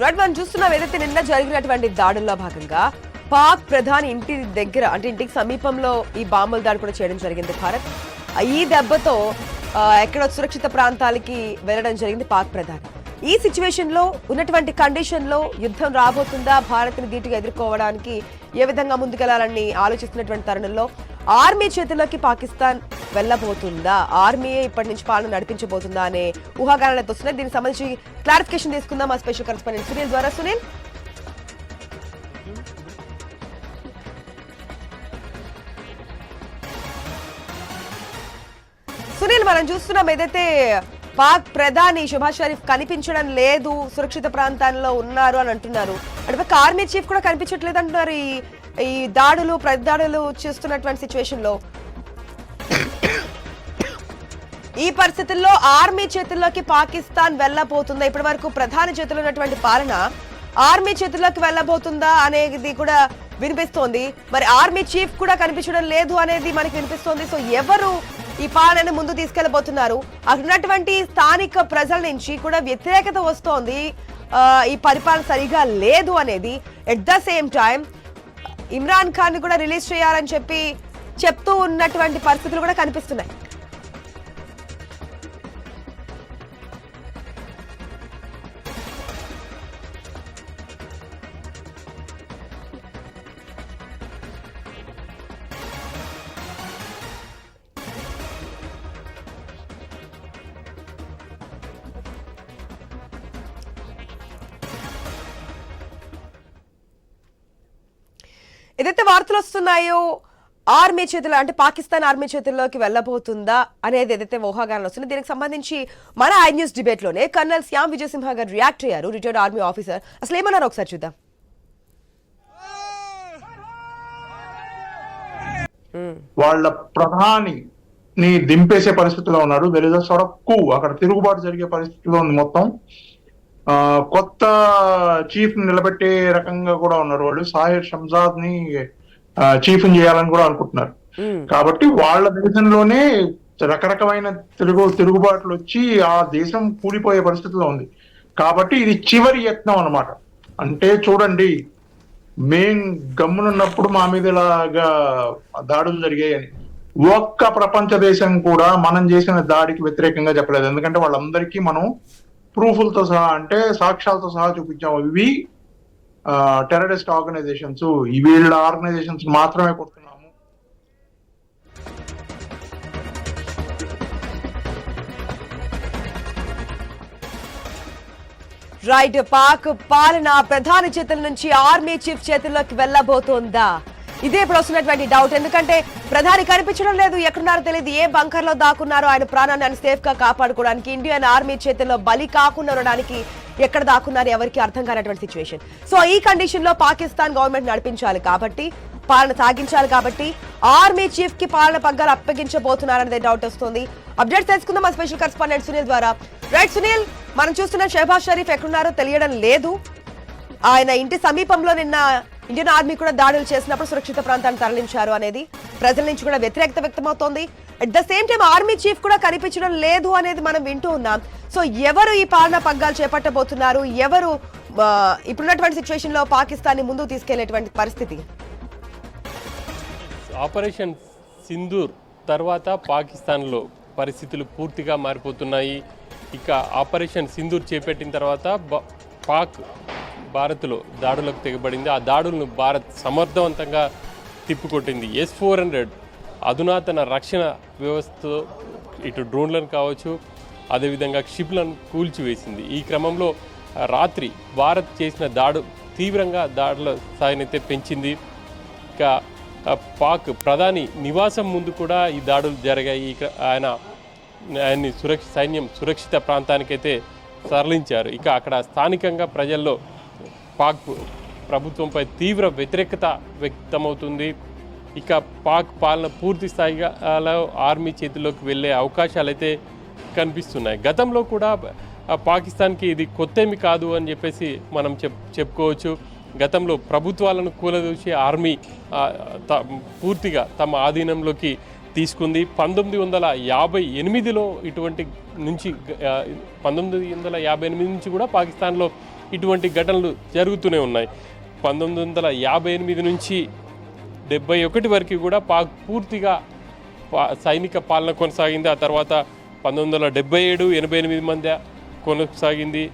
Right, మనం చూస్తున్నాం ఏదైతే నిన్న జరిగినటువంటి దాడుల్లో భాగంగా పాక్ ప్రధాని ఇంటి దగ్గర అంటే ఇంటికి సమీపంలో ఈ బాంబుల దాడి కూడా చేయడం జరిగింది భారత్. ఈ దెబ్బతో ఎక్కడో సురక్షిత ప్రాంతాలకి వెళ్ళడం జరిగింది పాక్ ప్రధాని. ఈ సిచ్యువేషన్ లో ఉన్నటువంటి కండిషన్ లో యుద్ధం రాబోతుందా, భారత్ ని ధీటుగా ఎదుర్కోవడానికి ఏ విధంగా ముందుకెళ్లాలని ఆలోచిస్తున్నటువంటి తరుణంలో ఆర్మీ చేతుల్లోకి పాకిస్తాన్ వెళ్ళబోతుందా, ఆర్మీయే ఇప్పటి నుంచి పాలన నడిపించబోతుందా అనే ఊహాగానాలతో వస్తున్నాయి. దీనికి సంబంధించి క్లారిఫికేషన్ తీసుకుందాం మా స్పెషల్ కరెస్పాండెంట్ సునీల్ ద్వారా. సునీల్, మనం చూస్తున్నాం ఏదైతే పాక్ ప్రధాని షెహబాజ్ షరీఫ్ కనిపించడం లేదు, సురక్షిత ప్రాంతాల్లో ఉన్నారు అని అంటున్నారు. అంటే ఆర్మీ చీఫ్ కూడా కనిపించట్లేదు అంటున్నారు. ఈ దాడులు ప్రతిదాడులు చేస్తున్నటువంటి సిచ్యువేషన్ లో ఈ పరిస్థితుల్లో ఆర్మీ చేతుల్లోకి పాకిస్తాన్ వెళ్ళబోతుందా? ఇప్పటి వరకు ప్రధాని చేతుల్లో ఉన్నటువంటి పాలన ఆర్మీ చేతుల్లోకి వెళ్ళబోతుందా అనేది కూడా వినిపిస్తోంది. మరి ఆర్మీ చీఫ్ కూడా కనిపించడం లేదు అనేది మనకి వినిపిస్తోంది. సో ఎవరు ఈ పాలనను ముందు తీసుకెళ్లబోతున్నారు? అక్కడ ఉన్నటువంటి స్థానిక ప్రజల నుంచి కూడా వ్యతిరేకత వస్తోంది, ఈ పరిపాలన సరిగా లేదు అనేది. At the same time Imran Khan ని కూడా రిలీజ్ చేయాలని చెప్తూ ఉన్నటువంటి పరిస్థితులు కూడా కనిపిస్తున్నాయి. ఏదైతే వార్తలు వస్తున్నాయో ఆర్మీ చేతుల్లో అంటే పాకిస్తాన్ ఆర్మీ చేతుల్లోకి వెళ్ళబోతుందా అనేది ఏదైతే ఊహాగానాలు వస్తున్నాయి, దీనికి సంబంధించి మన ఐ న్యూస్ డిబేట్ లోనే కర్నల్ శ్యామ్ విజయసింహ గారు రియాక్ట్ అయ్యారు. Retired army officer. అసలు ఏమన్నారు ఒకసారి చూద్దాం. వాళ్ళ ప్రధాని దింపేసే పరిస్థితిలో ఉన్నారు. వెలుద సొడక్కు అక్కడ తిరుగుబాటు జరిగే పరిస్థితిలో ఉంది. మొత్తం కొత్త చీఫ్ ని నిలబెట్టే రకంగా కూడా ఉన్నారు. వాళ్ళు సాహిర్ షంజాద్ ని చీఫ్ ని చేయాలని కూడా అనుకుంటున్నారు. కాబట్టి వాళ్ళ దేశంలోనే రకరకమైన తిరుగుబాట్లు వచ్చి ఆ దేశం కూలిపోయే పరిస్థితిలో ఉంది. కాబట్టి ఇది చివరి యత్నం అన్నమాట. అంటే చూడండి, మేం గమ్మునున్నప్పుడు మా మీద ఇలాగా దాడులు జరిగాయని ఒక్క ప్రపంచ దేశం కూడా మనం చేసిన దాడికి వ్యతిరేకంగా చెప్పలేదు. ఎందుకంటే వాళ్ళందరికీ మనం ప్రూఫ్లతో సహా అంటే సాక్ష్యాలతో సహా చూపించాము. ఇవి టెర్రరిస్ట్ ఆర్గనైజేషన్స్, వీళ్ళ ఆర్గనైజేషన్స్ మాత్రమే కొడుతున్నాము. రైట్, పాక్ పాలన ప్రధాని చేతుల నుంచి ఆర్మీ చీఫ్ చేతుల్లోకి వెళ్ళబోతోందా? ఇదే ఇప్పుడు వస్తున్నటువంటి డౌట్. ఎందుకంటే ప్రధాని కనిపించడం లేదు, ఎక్కడున్నారో తెలియదు, ఏ బంకర్ లో దాక్కున్నారో, ఆయన ప్రాణాన్ని ఆయన సేఫ్ గా కాపాడుకోవడానికి, ఇండియన్ ఆర్మీ చేతుల్లో బలి కాకుండా ఉండడానికి ఎక్కడ దాక్కున్నారు ఎవరికి అర్థం కానటువంటి సిచ్యువేషన్. సో ఈ కండిషన్ లో పాకిస్తాన్ గవర్నమెంట్ నడిపించాలి కాబట్టి, పాలన సాగించాలి కాబట్టి ఆర్మీ చీఫ్ కి పాలన పగ్గాలు అప్పగించబోతున్నారనేది డౌట్ వస్తుంది. అప్డేట్స్ తెలుసుకుందాం మా స్పెషల్ కరెస్పాండెంట్ సునీల్ ద్వారా. రైట్ సునీల్, మనం చూస్తున్న షెహబాజ్ షరీఫ్ ఎక్కడున్నారో తెలియడం లేదు. ఆయన ఇంటి సమీపంలో నిన్న ఇండియన్ ఆర్మీ కూడా దాడులు చేసినప్పుడు సురక్షిత ప్రాంతాన్ని తరలించారు అనేది ప్రజల నుంచి కూడా వ్యతిరేకత వ్యక్తమవుతోంది. At the same time army chief కూడా కనిపించడం లేదు అనేది మనం వింటూ ఉన్నాం. సో ఎవరు ఈ పాలనా పగ్గాలు చేపట్టబోతున్నారు, ఎవరు ఇప్పుడున్నటువంటి సిచ్యువేషన్ లో పాకిస్తాన్ ని ముందుకు తీసుకెళ్లేటువంటి పరిస్థితి? ఆపరేషన్ సింధూర్ తర్వాత పాకిస్తాన్లో పరిస్థితులు పూర్తిగా మారిపోతున్నాయి. ఇక ఆపరేషన్ సింధూర్ చేపట్టిన తర్వాత పాక్ భారత్లో దాడులకు తెగబడింది. ఆ దాడులను భారత్ సమర్థవంతంగా తిప్పికొట్టింది. S-400 అధునాతన రక్షణ వ్యవస్థతో ఇటు డ్రోన్లను కావచ్చు, అదేవిధంగా క్షిప్లను కూల్చివేసింది. ఈ క్రమంలో రాత్రి భారత్ చేసిన తీవ్రంగా దాడుల స్థాయినైతే పెంచింది. ఇక పాక్ ప్రధాని నివాసం ముందు కూడా ఈ దాడులు జరిగాయి. ఆయన్ని సైన్యం సురక్షిత ప్రాంతానికైతే తరలించారు. ఇక అక్కడ స్థానికంగా ప్రజల్లో పాక్ ప్రభుత్వంపై తీవ్ర వ్యతిరేకత వ్యక్తమవుతుంది. ఇక పాక్ పాలన పూర్తి స్థాయిగా ఆర్మీ చేతిలోకి వెళ్ళే అవకాశాలు అయితే కనిపిస్తున్నాయి. గతంలో కూడా పాకిస్తాన్కి ఇది కొత్తేమి కాదు అని చెప్పేసి మనం చెప్పుకోవచ్చు. గతంలో ప్రభుత్వాలను కూలదూసి ఆర్మీ పూర్తిగా తమ ఆధీనంలోకి తీసుకుంది. 1958లో ఇటువంటి నుంచి 1958 నుంచి కూడా పాకిస్తాన్లో ఇటువంటి ఘటనలు జరుగుతూనే ఉన్నాయి. 1958 నుంచి 71 వరకు కూడా పాక్ పూర్తిగా సైనిక పాలన కొనసాగింది. ఆ తర్వాత 1977, 88 మధ్య కొనసాగింది.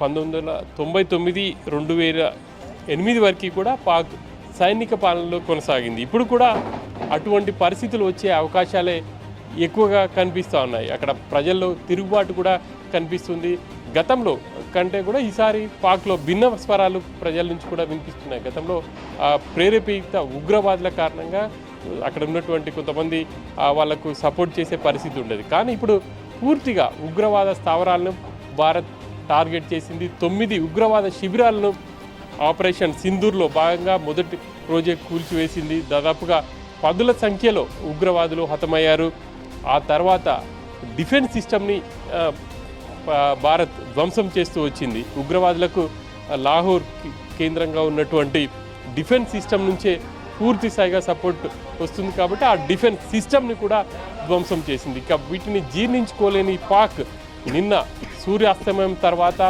1999, 2008 వరకు కూడా పాక్ సైనిక పాలనలో కొనసాగింది. ఇప్పుడు కూడా అటువంటి పరిస్థితులు వచ్చే అవకాశాలే ఎక్కువగా కనిపిస్తూ ఉన్నాయి. అక్కడ ప్రజల్లో తిరుగుబాటు కూడా కనిపిస్తుంది. గతంలో కంటే కూడా ఈసారి పాక్లో భిన్న స్వరాలు ప్రజల నుంచి కూడా వినిపిస్తున్నాయి. గతంలో ప్రేరేపిత ఉగ్రవాదుల కారణంగా అక్కడ ఉన్నటువంటి కొంతమంది వాళ్లకు సపోర్ట్ చేసే పరిస్థితి ఉండేది. కానీ ఇప్పుడు పూర్తిగా ఉగ్రవాద స్థావరాలను భారత్ టార్గెట్ చేసింది. 9 ఉగ్రవాద శిబిరాలను ఆపరేషన్ సింధూర్లో భాగంగా మొదటి రోజే కూల్చివేసింది. దాదాపుగా 10ల సంఖ్యలో ఉగ్రవాదులు హతమయ్యారు. ఆ తర్వాత డిఫెన్స్ సిస్టమ్ని భారత్ ధ్వంసం చేస్తూ వచ్చింది. ఉగ్రవాదులకు లాహోర్ కేంద్రంగా ఉన్నటువంటి డిఫెన్స్ సిస్టమ్ నుంచే పూర్తి స్థాయిగా సపోర్ట్ వస్తుంది కాబట్టి ఆ డిఫెన్స్ సిస్టమ్ని కూడా ధ్వంసం చేసింది. ఇక వీటిని జీర్ణించుకోలేని పాక్ నిన్న సూర్యాస్తమయం తర్వాత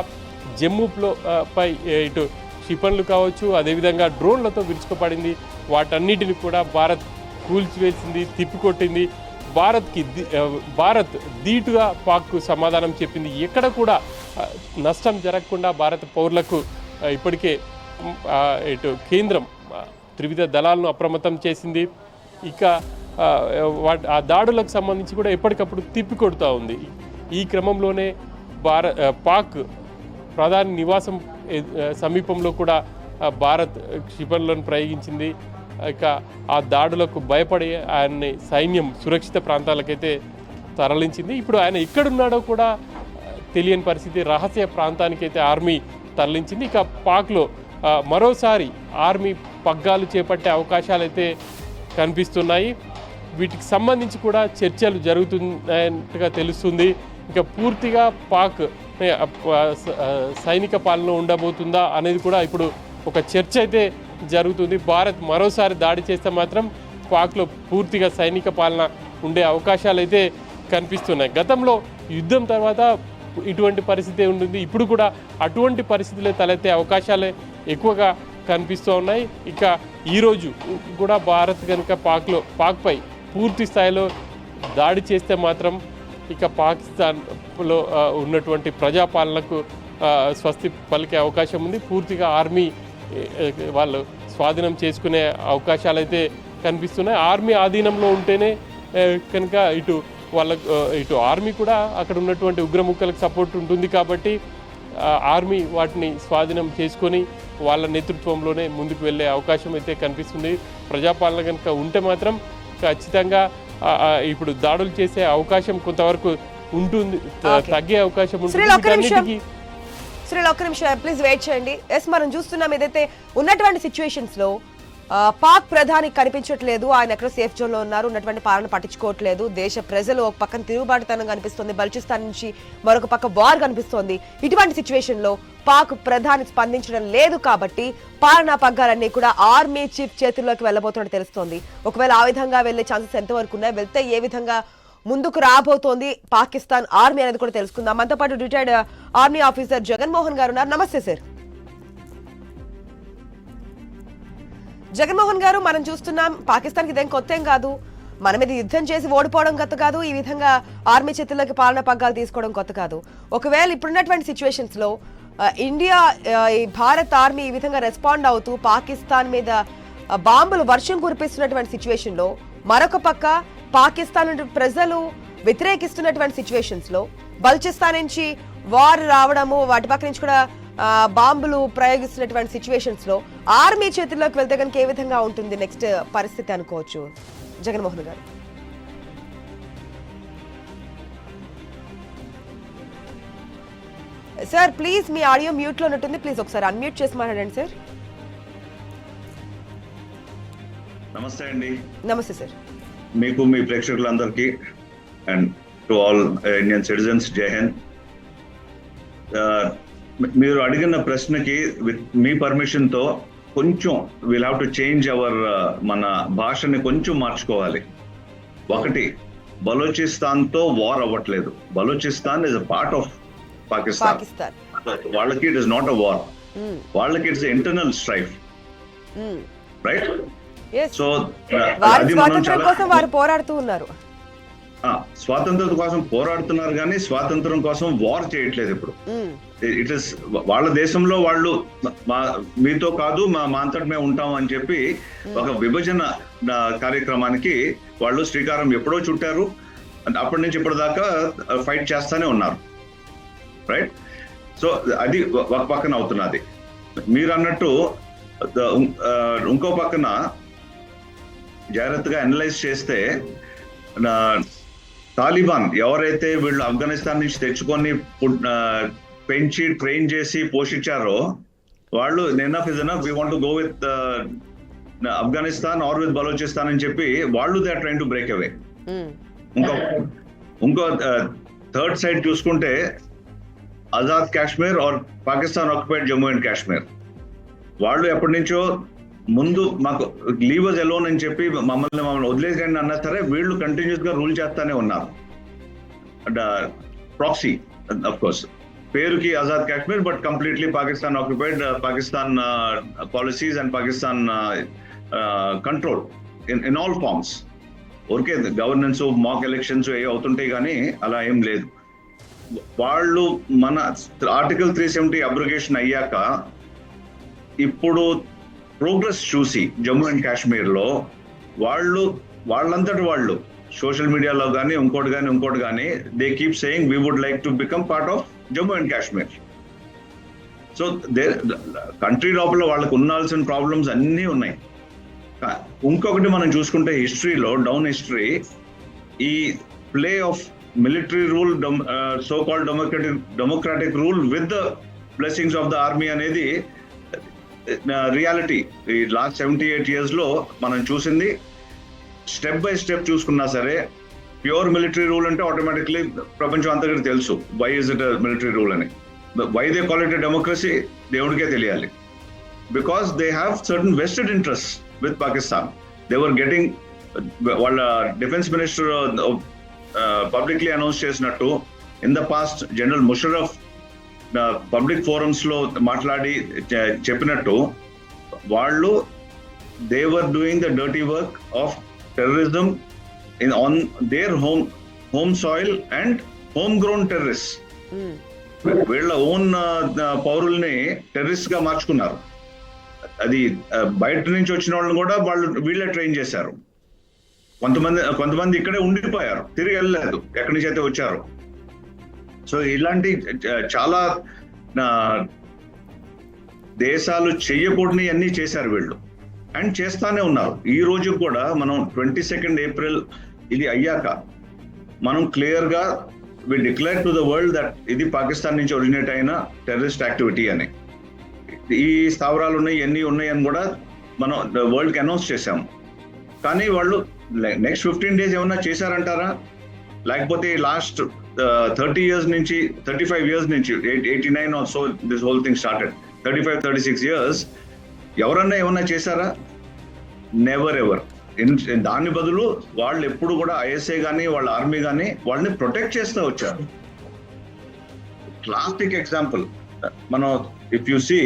జమ్మూలో పై ఇటు క్షిపణులు కావచ్చు, అదేవిధంగా డ్రోన్లతో విరుచుకుపడింది. వాటన్నిటిని కూడా భారత్ కూల్చివేసింది, తిప్పికొట్టింది. భారత్ ధీటుగా పాక్కు సమాధానం చెప్పింది. ఎక్కడ కూడా నష్టం జరగకుండా భారత పౌరులకు ఇప్పటికే ఇటు కేంద్రం త్రివిధ దళాలను అప్రమత్తం చేసింది. ఇక ఆ దాడులకు సంబంధించి కూడా ఎప్పటికప్పుడు తిప్పికొడుతూ ఉంది. ఈ క్రమంలోనే పాక్ ప్రధాని నివాసం సమీపంలో కూడా భారత్ క్షిపణులను ప్రయోగించింది. ఇక ఆ దాడులకు భయపడి ఆయన్ని సైన్యం సురక్షిత ప్రాంతాలకైతే తరలించింది. ఇప్పుడు ఆయన ఎక్కడున్నాడో కూడా తెలియని పరిస్థితి. రహస్య ప్రాంతానికైతే ఆర్మీ తరలించింది. ఇక పాక్లో మరోసారి ఆర్మీ పగ్గాలు చేపట్టే అవకాశాలైతే కనిపిస్తున్నాయి. వీటికి సంబంధించి కూడా చర్చలు జరుగుతున్నట్టుగా తెలుస్తుంది. ఇక పూర్తిగా పాక్ సైనిక పాలన ఉండబోతుందా అనేది కూడా ఇప్పుడు ఒక చర్చ అయితే జరుగుతుంది. భారత్ మరోసారి దాడి చేస్తే మాత్రం పాక్లో పూర్తిగా సైనిక పాలన ఉండే అవకాశాలు అయితే కనిపిస్తున్నాయి. గతంలో యుద్ధం తర్వాత ఇటువంటి పరిస్థితి ఉంటుంది. ఇప్పుడు కూడా అటువంటి పరిస్థితులే తలెత్తే అవకాశాలే ఎక్కువగా కనిపిస్తూ ఉన్నాయి. ఇక ఈరోజు కూడా భారత్ కనుక పాక్పై పూర్తి స్థాయిలో దాడి చేస్తే మాత్రం ఇక పాకిస్తాన్లో ఉన్నటువంటి ప్రజాపాలనకు స్వస్తి పలికే అవకాశం ఉంది. పూర్తిగా ఆర్మీ వాళ్ళు స్వాధీనం చేసుకునే అవకాశాలు అయితే కనిపిస్తున్నాయి. ఆర్మీ ఆధీనంలో ఉంటేనే కనుక ఇటు ఆర్మీ కూడా అక్కడ ఉన్నటువంటి ఉగ్రముక్కలకు సపోర్ట్ ఉంటుంది కాబట్టి ఆర్మీ వాటిని స్వాధీనం చేసుకొని వాళ్ళ నేతృత్వంలోనే ముందుకు వెళ్ళే అవకాశం అయితే కనిపిస్తుంది. ప్రజాపాలన కనుక ఉంటే మాత్రం ఖచ్చితంగా ఇప్పుడు దాడులు చేసే అవకాశం కొంతవరకు ఉంటుంది, తగ్గే అవకాశం ఉంటుంది. శ్రీలు ఒక్క నిమిషం ప్లీజ్ వెయిట్ చేయండి. మనం చూస్తున్నాం ఏదైతే ఉన్నటువంటి సిచ్యువేషన్స్ లో పాక్ ప్రధాని కనిపించట్లేదు. ఆయన ఎక్కడ సేఫ్ జోన్ లో ఉన్నారు, ఉన్నటువంటి పాలన పట్టించుకోవట్లేదు. దేశ ప్రజలు ఒక పక్కన తిరుగుబాటుతనం కనిపిస్తుంది, బలూచిస్తాన్ నుంచి మరొక పక్క వార్ కనిపిస్తోంది. ఇటువంటి సిచ్యువేషన్ లో పాక్ ప్రధాని స్పందించడం లేదు కాబట్టి పాలనా పగ్గాలన్నీ కూడా ఆర్మీ చీఫ్ చేతుల్లోకి వెళ్ళబోతున్నట్టు తెలుస్తోంది. ఒకవేళ ఆ విధంగా వెళ్లే ఛాన్సెస్ ఎంతవరకు ఉన్నాయి, వెళ్తే ఏ విధంగా ముందుకు రాబోతోంది పాకిస్తాన్ ఆర్మీ అనేది కూడా తెలుసుకుందాం. మనతో పాటు రిటైర్డ్ ఆర్మీ ఆఫీసర్ జగన్మోహన్ గారు ఉన్నారు. నమస్తే సార్. జగన్మోహన్ గారు, మనం చూస్తున్నాం పాకిస్తాన్కి ఇదేం కొత్త ఏం కాదు. మన మీద యుద్ధం చేసి ఓడిపోవడం కొత్త కాదు, ఈ విధంగా ఆర్మీ చేతుల్లోకి పాలనా పగ్గాలు తీసుకోవడం కొత్త కాదు. ఒకవేళ ఇప్పుడున్నటువంటి సిచ్యువేషన్స్ లో ఇండియా ఈ భారత్ ఆర్మీ ఈ విధంగా రెస్పాండ్ అవుతూ పాకిస్తాన్ మీద బాంబులు వర్షం కురిపిస్తున్నటువంటి సిచ్యువేషన్ లో, మరొక పక్క పాకిస్తాన్ ప్రజలు వ్యతిరేకిస్తున్నటువంటి సిచ్యువేషన్స్ లో బలూచిస్తాన్ నుంచి వార్ రావడము, వాటి పక్క నుంచి కూడా బాంబులు ప్రయోగిస్తున్నటువంటి సిచ్యువేషన్స్ లో ఆర్మీ చేతుల్లోకి వెళ్తే కనుక ఏ విధంగా ఉంటుంది నెక్స్ట్ పరిస్థితి అనుకోవచ్చు జగన్మోహన్ గారు? Sir please me audio mute లో ఉంటుంది, ప్లీజ్ ఒకసారి అన్మ్యూట్ చేసి మాట్లాడండి సార్. నమస్తే అండి. నమస్తే సార్. మీకు మీ ప్రేక్షకులందరికీ and to all Indian citizens, జై హింద్. మీరు అడిగిన ప్రశ్నకి విత్ మీ పర్మిషన్ తో కొంచెం will have to change our మన భాషని కొంచెం మార్చుకోవాలి. ఒకటి, బలూచిస్తాన్ తో వార్ అవ్వట్లేదు. Balochistan is a part of Pakistan. వాళ్ళకి it is not a war, వాళ్ళకి it's internal strife, right? So వారి స్వాతంత్రం కోసం వారు పోరాడుతూ ఉన్నారు. స్వాతంత్రం కోసం పోరాడుతున్నారు కానీ స్వాతంత్రం కోసం వార్ చేయట్లేదు ఇప్పుడు. ఇట్ ఇస్ వాళ్ళ దేశంలో వాళ్ళు మీతో కాదు మా అంతటి మేము ఉంటాం అని చెప్పి ఒక విభజన కార్యక్రమానికి వాళ్ళు శ్రీకారం ఎప్పుడో చుట్టారు. అప్పటి నుంచి ఇప్పటిదాకా ఫైట్ చేస్తానే ఉన్నారు, రైట్? సో అది ఒక పక్కన అవుతున్నది. మీరు అన్నట్టు ఇంకో పక్కన జాగ్రత్తగా అనలైజ్ చేస్తే తాలిబాన్ ఎవరైతే వీళ్ళు ఆఫ్ఘనిస్తాన్ నుంచి తెచ్చుకొని పెంచి ట్రైన్ చేసి పోషించారో వాళ్ళు enough is enough, we want to go with Afghanistan or with Balochistan అని చెప్పి వాళ్ళు they are trying to break away. ఇంకో థర్డ్ సైడ్ చూసుకుంటే Azad Kashmir or Pakistan occupied Jammu and Kashmir, వాళ్ళు ఎప్పటి నుంచో ముందు మాకు లీవ్ అస్ అలోన్ అని చెప్పి మమ్మల్ని వదిలేసేయండి అన్నా సరే వీళ్ళు కంటిన్యూస్ గా రూల్ చేస్తానే ఉన్నారు. ప్రాక్సీ ఆఫ్ కోర్స్ పేరుకి Azad Kashmir, but completely Pakistan occupied, Pakistan policies and Pakistan control in all forms. Okay, governance mock elections ఏ అవుతుంటాయి కానీ అలా ఏం లేదు. వాళ్ళు మన ఆర్టికల్ 370 అబ్రిగేషన్ అయ్యాక ఇప్పుడు ప్రోగ్రెస్ చూసి జమ్మూ అండ్ కాశ్మీర్ లో వాళ్ళంతటి వాళ్ళు సోషల్ మీడియాలో కానీ ఇంకోటి కానీ they keep saying we would like to become part of Jammu and Kashmir. So country లోపల వాళ్ళకు ఉండాల్సిన ప్రాబ్లమ్స్ అన్నీ ఉన్నాయి. ఇంకొకటి మనం చూసుకుంటే హిస్టరీలో డౌన్ హిస్టరీ ఈ play of military rule, so called democratic rule with the blessings of the army అనేది రియాలిటీ. ఈ లాస్ట్ 78 years లో మనం చూసింది. స్టెప్ బై స్టెప్ చూసుకున్నా సరే ప్యూర్ మిలిటరీ రూల్ అంటే ఆటోమేటిక్లీ ప్రపంచం అంతగా తెలుసు why is it military rule అని. Why they call it democracy దేవుడికే తెలియాలి. Because they have certain vested interest with Pakistan. They were getting, వాళ్ళ డిఫెన్స్ మినిస్టర్ పబ్లిక్లీ అనౌన్స్ చేసినట్టు in the past general Musharraf public forums లో మాట్లాడి చెప్పినట్టు వాళ్ళు they were doing the dirty work of terrorism in on their home soil and home grown terrorist. వీళ్ళ own పౌరుల్ని terrorist గా మార్చుకున్నారు. అది బయట నుంచి వచ్చిన వాళ్ళని కూడా వీళ్ళే ట్రైన్ చేశారు. కొంతమంది ఇక్కడే ఉండిపోయారు, తిరిగి వెళ్ళలేదు ఎక్కడి నుంచి అయితే వచ్చారు. సో ఇలాంటి చాలా దేశాలు చెయ్యకూడని అన్ని చేశారు వీళ్ళు, అండ్ చేస్తానే ఉన్నారు. ఈ రోజు కూడా మనం 22nd April ఇది అయ్యాక మనం క్లియర్ గా we declare to the world that ఇది పాకిస్తాన్ నుంచి ఒరిజినేట్ అయిన టెర్రరిస్ట్ యాక్టివిటీ అని. ఈ స్థావరాలు ఉన్నాయి, ఎన్ని ఉన్నాయి అని కూడా మనం వరల్డ్ కి అనౌన్స్ చేశాము. కానీ వాళ్ళు నెక్స్ట్ 15 days ఏమన్నా చేశారంటారా? లేకపోతే లాస్ట్ 30 years నుంచి 35 years నుంచి 89 or so this whole thing started, 35-36 years ఎవరన్నా ఏమన్నా చేశారా? Never ever. దాని బదులు వాళ్ళు ఎప్పుడు కూడా ఐఎస్ఏ కానీ వాళ్ళ ఆర్మీ కానీ వాళ్ళని ప్రొటెక్ట్ చేస్తూ వచ్చారు. క్లాసిక్ ఎగ్జాంపుల్ మనం if you see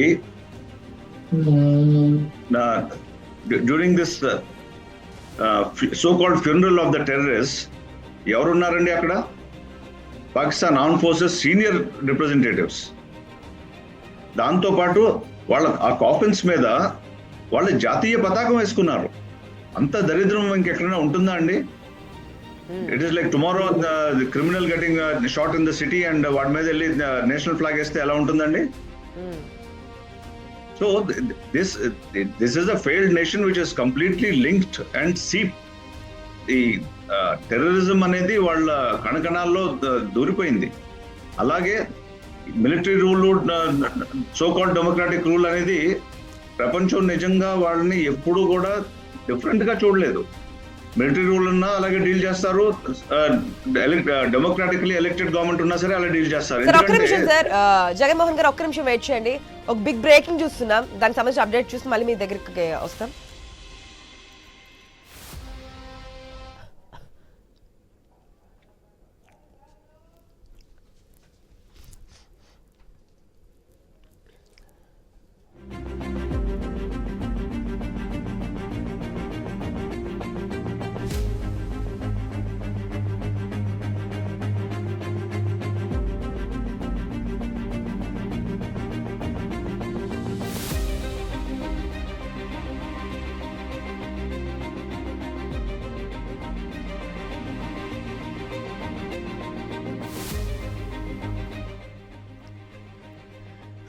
during this so called funeral of the terrorist ఎవరున్నారండి అక్కడ? Pakistan arm forces senior representatives. దాంతోపాటు వాళ్ళ ఆ కాఫిన్స్ మీద వాళ్ళ జాతీయ పతాకం వేసుకున్నారు. అంత దరిద్రం ఇంకెక్కడైనా ఉంటుందా అండి? It is like tomorrow the criminal getting shot in the city and వాటి మీద వెళ్ళి నేషనల్ ఫ్లాగ్ వేస్తే ఎలా ఉంటుందండి? So this is a failed nation which is completely linked and seep. ఈ టెర్రరిజం అనేది వాళ్ళ కణకణాల్లో దూరిపోయింది. అలాగే military rule, so called democratic rule అనేది ప్రపంచం నిజంగా వాళ్ళని ఎప్పుడూ కూడా డిఫరెంట్ గా చూడలేదు. మిలిటరీ రూల్ ఉన్నా అలాగే డీల్ చేస్తారు, డెమోక్రాటికలీ ఎలక్టెడ్ గవర్నమెంట్ ఉన్నా సరే అలా డీల్ చేస్తారు. సార్ జగన్మోహన్ గారు ఒక్క నిమిషం వెయిట్ చేయండి. ఒక బిగ్ బ్రేకింగ్ చూస్తున్నాం, దానికి సంబంధించి అప్డేట్ చూసి మళ్ళీ మీ దగ్గరికి వస్తాం.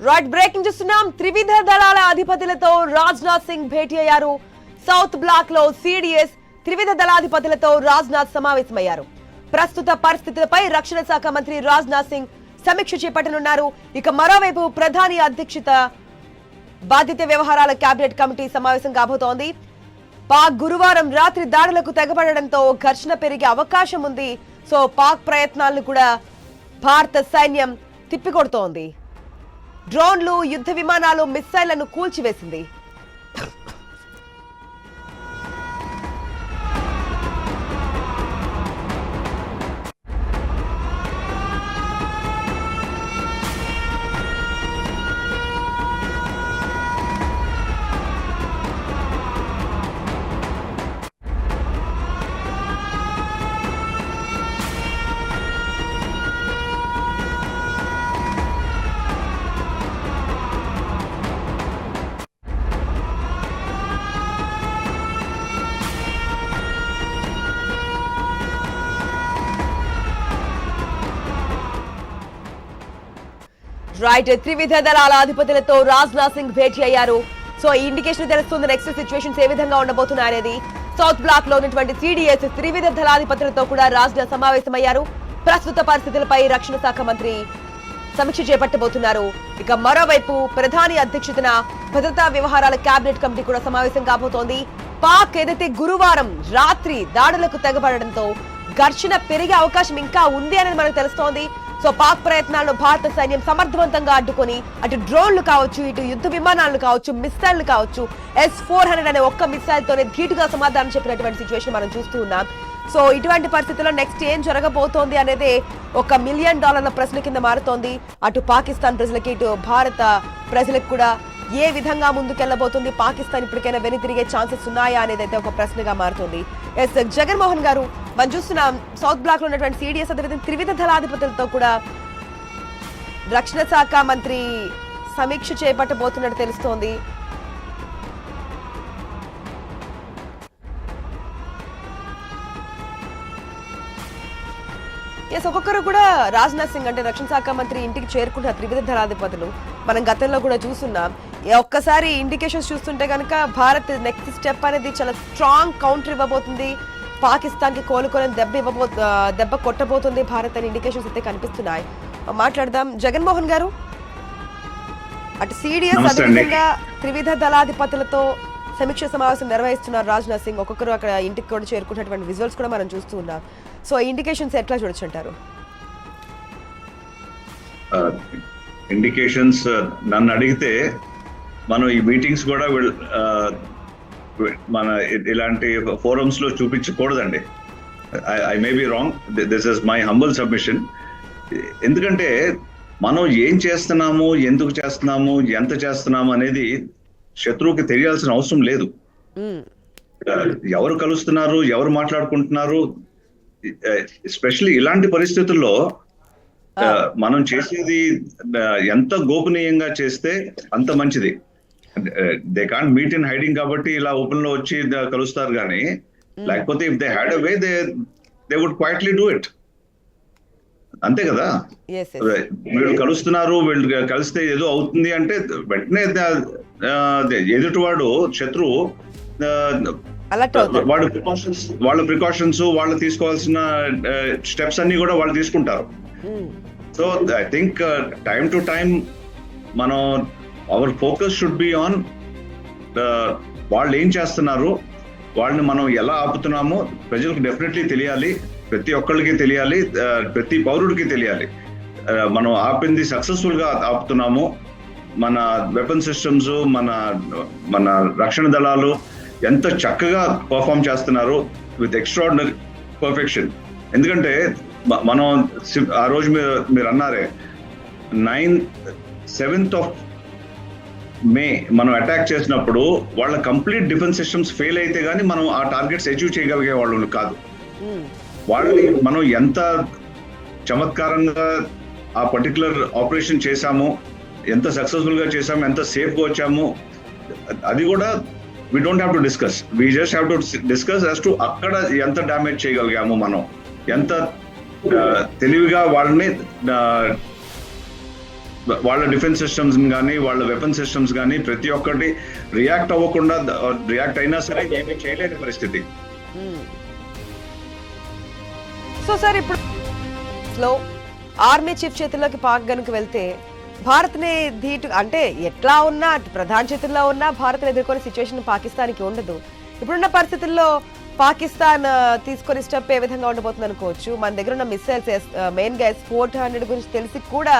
రైట్, బ్రేకింగ్ చూస్తున్నాం. త్రివిధ దళాల అధిపతులతో రాజ్నాథ్ సింగ్ భేటీ అయ్యారు. సౌత్ బ్లాక్ లో సిడిఎస్ త్రివిధ దళాధిపతులతో రాజ్నాథ్ సమావేశమయ్యారు. ప్రస్తుత పరిస్థితులపై రక్షణ శాఖ మంత్రి రాజ్నాథ్ సింగ్ సమీక్ష చేపట్టనున్నారు. ఇక మరోవైపు ప్రధాని అధ్యక్షత బాధిత వ్యవహారాల కేబినెట్ కమిటీ సమావేశం కాబోతోంది. పాక్ గురువారం రాత్రి దాడులకు తెగబడడంతో ఘర్షణ పెరిగే అవకాశం ఉంది. సో పాక్ ప్రయత్నాలను కూడా భారత సైన్యం తిప్పికొడుతోంది. డ్రోన్లు, యుద్ధ విమానాలు, మిస్సైళ్లను కూల్చివేసింది. రైట్, త్రివిధ దళాల అధిపతులతో రాజ్నాథ్ సింగ్ భేటీ అయ్యారు. సో ఈ ఇండికేషన్ తెలుస్తుంది నెక్స్ట్ సిచ్యువేషన్స్ ఏ విధంగా ఉండబోతున్నాయనేది. సౌత్ బ్లాక్ లో ఉన్నటువంటి సిడిఎస్ త్రివిధ దళాధిపతులతో కూడా రాజ్నాథ్ సమావేశమయ్యారు. ప్రస్తుత పరిస్థితులపై రక్షణ శాఖ మంత్రి సమీక్ష చేపట్టబోతున్నారు. ఇక మరోవైపు ప్రధాని అధ్యక్షతన భద్రతా వ్యవహారాల కేబినెట్ కమిటీ కూడా సమావేశం కాబోతోంది. పాక్ ఏదైతే గురువారం రాత్రి దాడులకు తెగబడడంతో ఘర్షణ పెరిగే అవకాశం ఇంకా ఉంది అనేది మనకు తెలుస్తోంది. సో పాక్ ప్రయత్నాలను భారత సైన్యం సమర్థవంతంగా అడ్డుకొని అటు డ్రోన్లు కావచ్చు, ఇటు యుద్ధ విమానాలు కావచ్చు, మిస్సైళ్లు కావచ్చు, S-400 అనే ఒక్క మిస్సైల్ తోనే ధీటుగా సమాధానం చెప్పినటువంటి సిచ్యువేషన్ మనం చూస్తూ ఉన్నాం. సో ఇటువంటి పరిస్థితుల్లో నెక్స్ట్ ఏం జరగబోతోంది అనేది $1 మిలియన్ ప్రశ్న కింద మారుతోంది. అటు పాకిస్తాన్ ప్రజలకి, ఇటు భారత ప్రజలకు కూడా ఏ విధంగా ముందుకెళ్లబోతుంది, పాకిస్తాన్ ఇప్పటికైనా వెనుతిరిగే ఛాన్సెస్ ఉన్నాయా అనేది అయితే ఒక ప్రశ్నగా మారుతుంది. ఎస్ జగన్మోహన్ గారు, మనం చూస్తున్నాం సౌత్ బ్లాక్ లో ఉన్నటువంటి సిడిఎస్ అదేవిధంగా త్రివిధ దళాధిపతులతో కూడా రక్షణ శాఖ మంత్రి సమీక్ష చేపట్టబోతున్నట్టు తెలుస్తోంది. ఒక్కొక్కరు కూడా రాజ్నాథ్ సింగ్ అంటే రక్షణ శాఖ మంత్రి ఇంటికి చేరుకున్న త్రివిధ దళాధిపతులు మనం గతంలో కూడా చూస్తున్నాం. ఒక్కసారి ఇండికేషన్స్ చూస్తుంటే కనుక భారత్ నెక్స్ట్ స్టెప్ అనేది చాలా స్ట్రాంగ్ కౌంటర్ ఇవ్వబోతుంది, పాకిస్తాన్ కి కోలుకొని దెబ్బ కొట్టబోతుంది భారత్ అని ఇండికేషన్స్ అయితే కనిపిస్తున్నాయి. మాట్లాడదాం. జగన్మోహన్ గారు, అటు సిడిఎస్ అదేవిధంగా త్రివిధ దళాధిపతులతో సమీక్ష సమావేశం నిర్వహిస్తున్నారు రాజ్నాథ్ సింగ్. ఒక్కొక్కరు అక్కడ ఇంటికి కూడా చేరుకున్నటువంటి విజువల్స్ కూడా మనం చూస్తూ ఉన్నాం. సో ఇండికేషన్స్ ఎట్లా చూడొచ్చు అంటారు? ఇండికేషన్స్ నన్ను అడిగితే మనం ఈ మీటింగ్స్ కూడా మన ఇలాంటి ఫోరమ్స్ లో చూపించకూడదండి. I may be wrong, this is my humble submission. ఎందుకంటే మనం ఏం చేస్తున్నాము, ఎందుకు చేస్తున్నాము, ఎంత చేస్తున్నాము అనేది శత్రువుకి తెలియాల్సిన అవసరం లేదు. ఎవరు కలుస్తున్నారు, ఎవరు మాట్లాడుకుంటున్నారు, ఎస్పెషల్లీ ఇలాంటి పరిస్థితుల్లో మనం చేసేది ఎంత గోపనీయంగా చేస్తే అంత మంచిది. They can't meet in hiding కాబట్టి ఇలా ఓపెన్ లో వచ్చి కలుస్తారు కానీ, లేకపోతే if they had a way they would quietly do it. అంతే కదా. వీళ్ళు కలుస్తున్నారు, వీళ్ళు కలిస్తే ఏదో అవుతుంది అంటే వెంటనే ఎదుటివాడు శత్రువు వాళ్ళ ప్రికాషన్స్ వాళ్ళు తీసుకోవాల్సిన స్టెప్స్ అన్ని కూడా వాళ్ళు తీసుకుంటారు. So I think time to time మనం our focus should be on వాళ్ళు ఏం చేస్తున్నారు, వాళ్ళని మనం ఎలా ఆపుతున్నామో ప్రజలకు డెఫినెట్లీ తెలియాలి, ప్రతి ఒక్కళ్ళకి తెలియాలి, ప్రతి పౌరుడికి తెలియాలి. మనం ఆపింది సక్సెస్ఫుల్ గా ఆపుతున్నాము. మన వెపన్ సిస్టమ్స్, మన రక్షణ దళాలు ఎంత చక్కగా పర్ఫామ్ చేస్తున్నారు విత్ ఎక్స్ట్రాడినరీ పర్ఫెక్షన్. ఎందుకంటే మనం ఆ రోజు మీరు అన్నారే 7th of May మనం అటాక్ చేసినప్పుడు వాళ్ళ కంప్లీట్ డిఫెన్స్ సిస్టమ్స్ ఫెయిల్ అయితే గానీ మనం ఆ టార్గెట్స్ అచీవ్ చేయగలిగే వాళ్ళు కాదు. వాళ్ళని మనం ఎంత చమత్కారంగా ఆ పర్టికులర్ ఆపరేషన్ చేశాము, ఎంత సక్సెస్ఫుల్ గా చేశాము, ఎంత సేఫ్ గా వచ్చాము, అది కూడా we don't have to discuss. We just have to discuss as to అక్కడ ఎంత డ్యామేజ్ చేయగలిగాము, మనం ఎంత తెలివిగా వాళ్ళని వాళ్ళ డిఫెన్స్ సిస్టమ్స్ కానీ వాళ్ళ వెపన్ సిస్టమ్స్ కానీ ప్రతి ఒక్కటి రియాక్ట్ అవ్వకుండా, రియాక్ట్ అయినా సరే ఏమీ చేయలేని పరిస్థితి. సో సార్ ఇప్పుడు ఆర్మీ చీఫ్ చేతుల్లోకి పాక్ గనుక వెళ్తే భారత్ని ధీటు అంటే ఎట్లా ఉన్నా ప్రధాన చేతుల్లో ఉన్నా భారత్ని ఎదుర్కొనే సిచ్యువేషన్ పాకిస్తాన్కి ఉండదు. ఇప్పుడున్న పరిస్థితుల్లో పాకిస్తాన్ తీసుకొని స్టెప్ ఏ విధంగా ఉండబోతుంది అనుకోవచ్చు? మన దగ్గర ఉన్న మిస్సైల్స్ మెయిన్ గా S-400 గురించి తెలిసి కూడా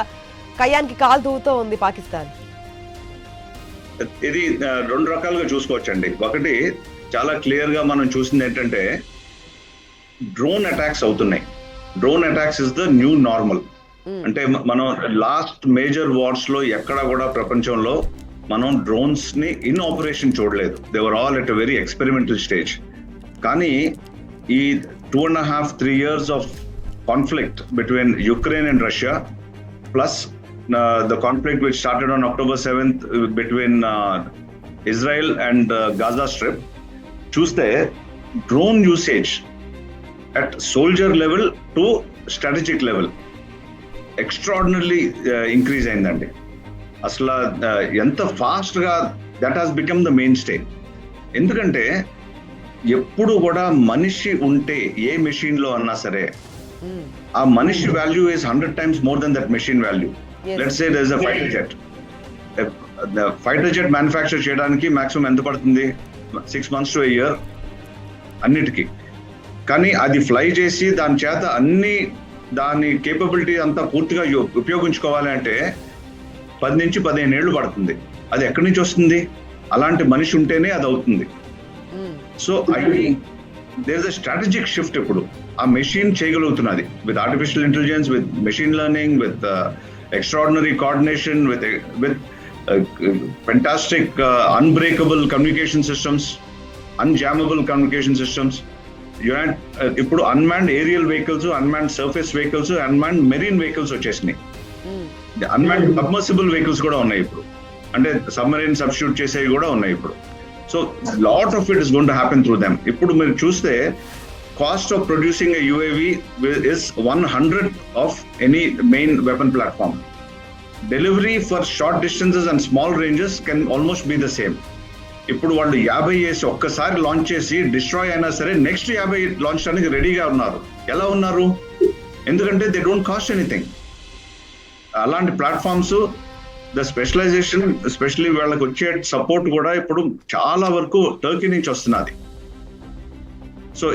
కయ్యానికి కాలు దూవుతూ ఉంది పాకిస్తాన్. ఇది రెండు రకాలుగా చూసుకోవచ్చండి. ఒకటి చాలా క్లియర్ గా మనం చూసింది ఏంటంటే డ్రోన్ అటాక్స్ అవుతున్నాయి. Drone attacks is the new normal. అంటే మనం లాస్ట్ మేజర్ వార్స్ లో ఎక్కడ కూడా ప్రపంచంలో మనం డ్రోన్స్ ని ఇన్ ఆపరేషన్ చూడలేదు. They were all at a very experimental stage. కానీ ఈ 2.5-3 years of conflict between Ukraine and Russia plus the conflict which started on October 7th between Israel and Gaza Strip, చూస్తే drone usage at soldier level to strategic level extraordinary increase అయిందండి. అసలు ఎంత fast గా that has become the main stay. ఎందుకంటే ఎప్పుడు కూడా మనిషి ఉంటే ఏ మెషిన్ లో అన్నా సరే ఆ మనిషి value is 100 times more than that machine value. Let's say there is a fighter jet. The fighter jet manufacture చేయడానికి మాక్సిమం ఎంత పడుతుంది? 6 months to a year అన్నిటికీ. కానీ అది ఫ్లై చేసి దాని చేత దాని కేపబిలిటీ అంతా పూర్తిగా ఉపయోగించుకోవాలి అంటే 10 నుంచి 15 ఏళ్ళు పడుతుంది. అది ఎక్కడి నుంచి వస్తుంది? అలాంటి మనిషి ఉంటేనే అది అవుతుంది. So there is a strategic shift. ఇప్పుడు ఆ మెషిన్ చేయగలుగుతున్నది with artificial intelligence, with machine learning, with extraordinary coordination, with fantastic unbreakable communication systems, unjammable communication systems. ఇప్పుడు unmanned aerial vehicles, unmanned surface vehicles, unmanned marine vehicles వచ్చేసినాయి. Unmanned submersible vehicles కూడా ఉన్నాయి ఇప్పుడు. అంటే submarine substitute చేసేవి కూడా ఉన్నాయి ఇప్పుడు. So lot of it is going to happen through them. ఇప్పుడు మీరు చూస్తే cost of producing a UAV is 100th of any main weapon platform. Delivery for short distances and small ranges can almost be the same. ఇప్పుడు వాళ్ళు 50 వేసి ఒక్కసారి launch చేసి destroy అయినా సరే నెక్స్ట్ 50 లాంచ్ చేయడానికి రెడీగా ఉన్నారు. ఎలా ఉన్నారు? ఎందుకంటే దే డోంట్ కాస్ట్ ఎనీథింగ్. అలాంటి ప్లాట్ఫామ్స్, ద స్పెషలైజేషన్, ఎస్పెషల్లీ వాళ్ళకి వచ్చే సపోర్ట్ కూడా ఇప్పుడు చాలా వరకు టర్కీ నుంచి వస్తున్నది. So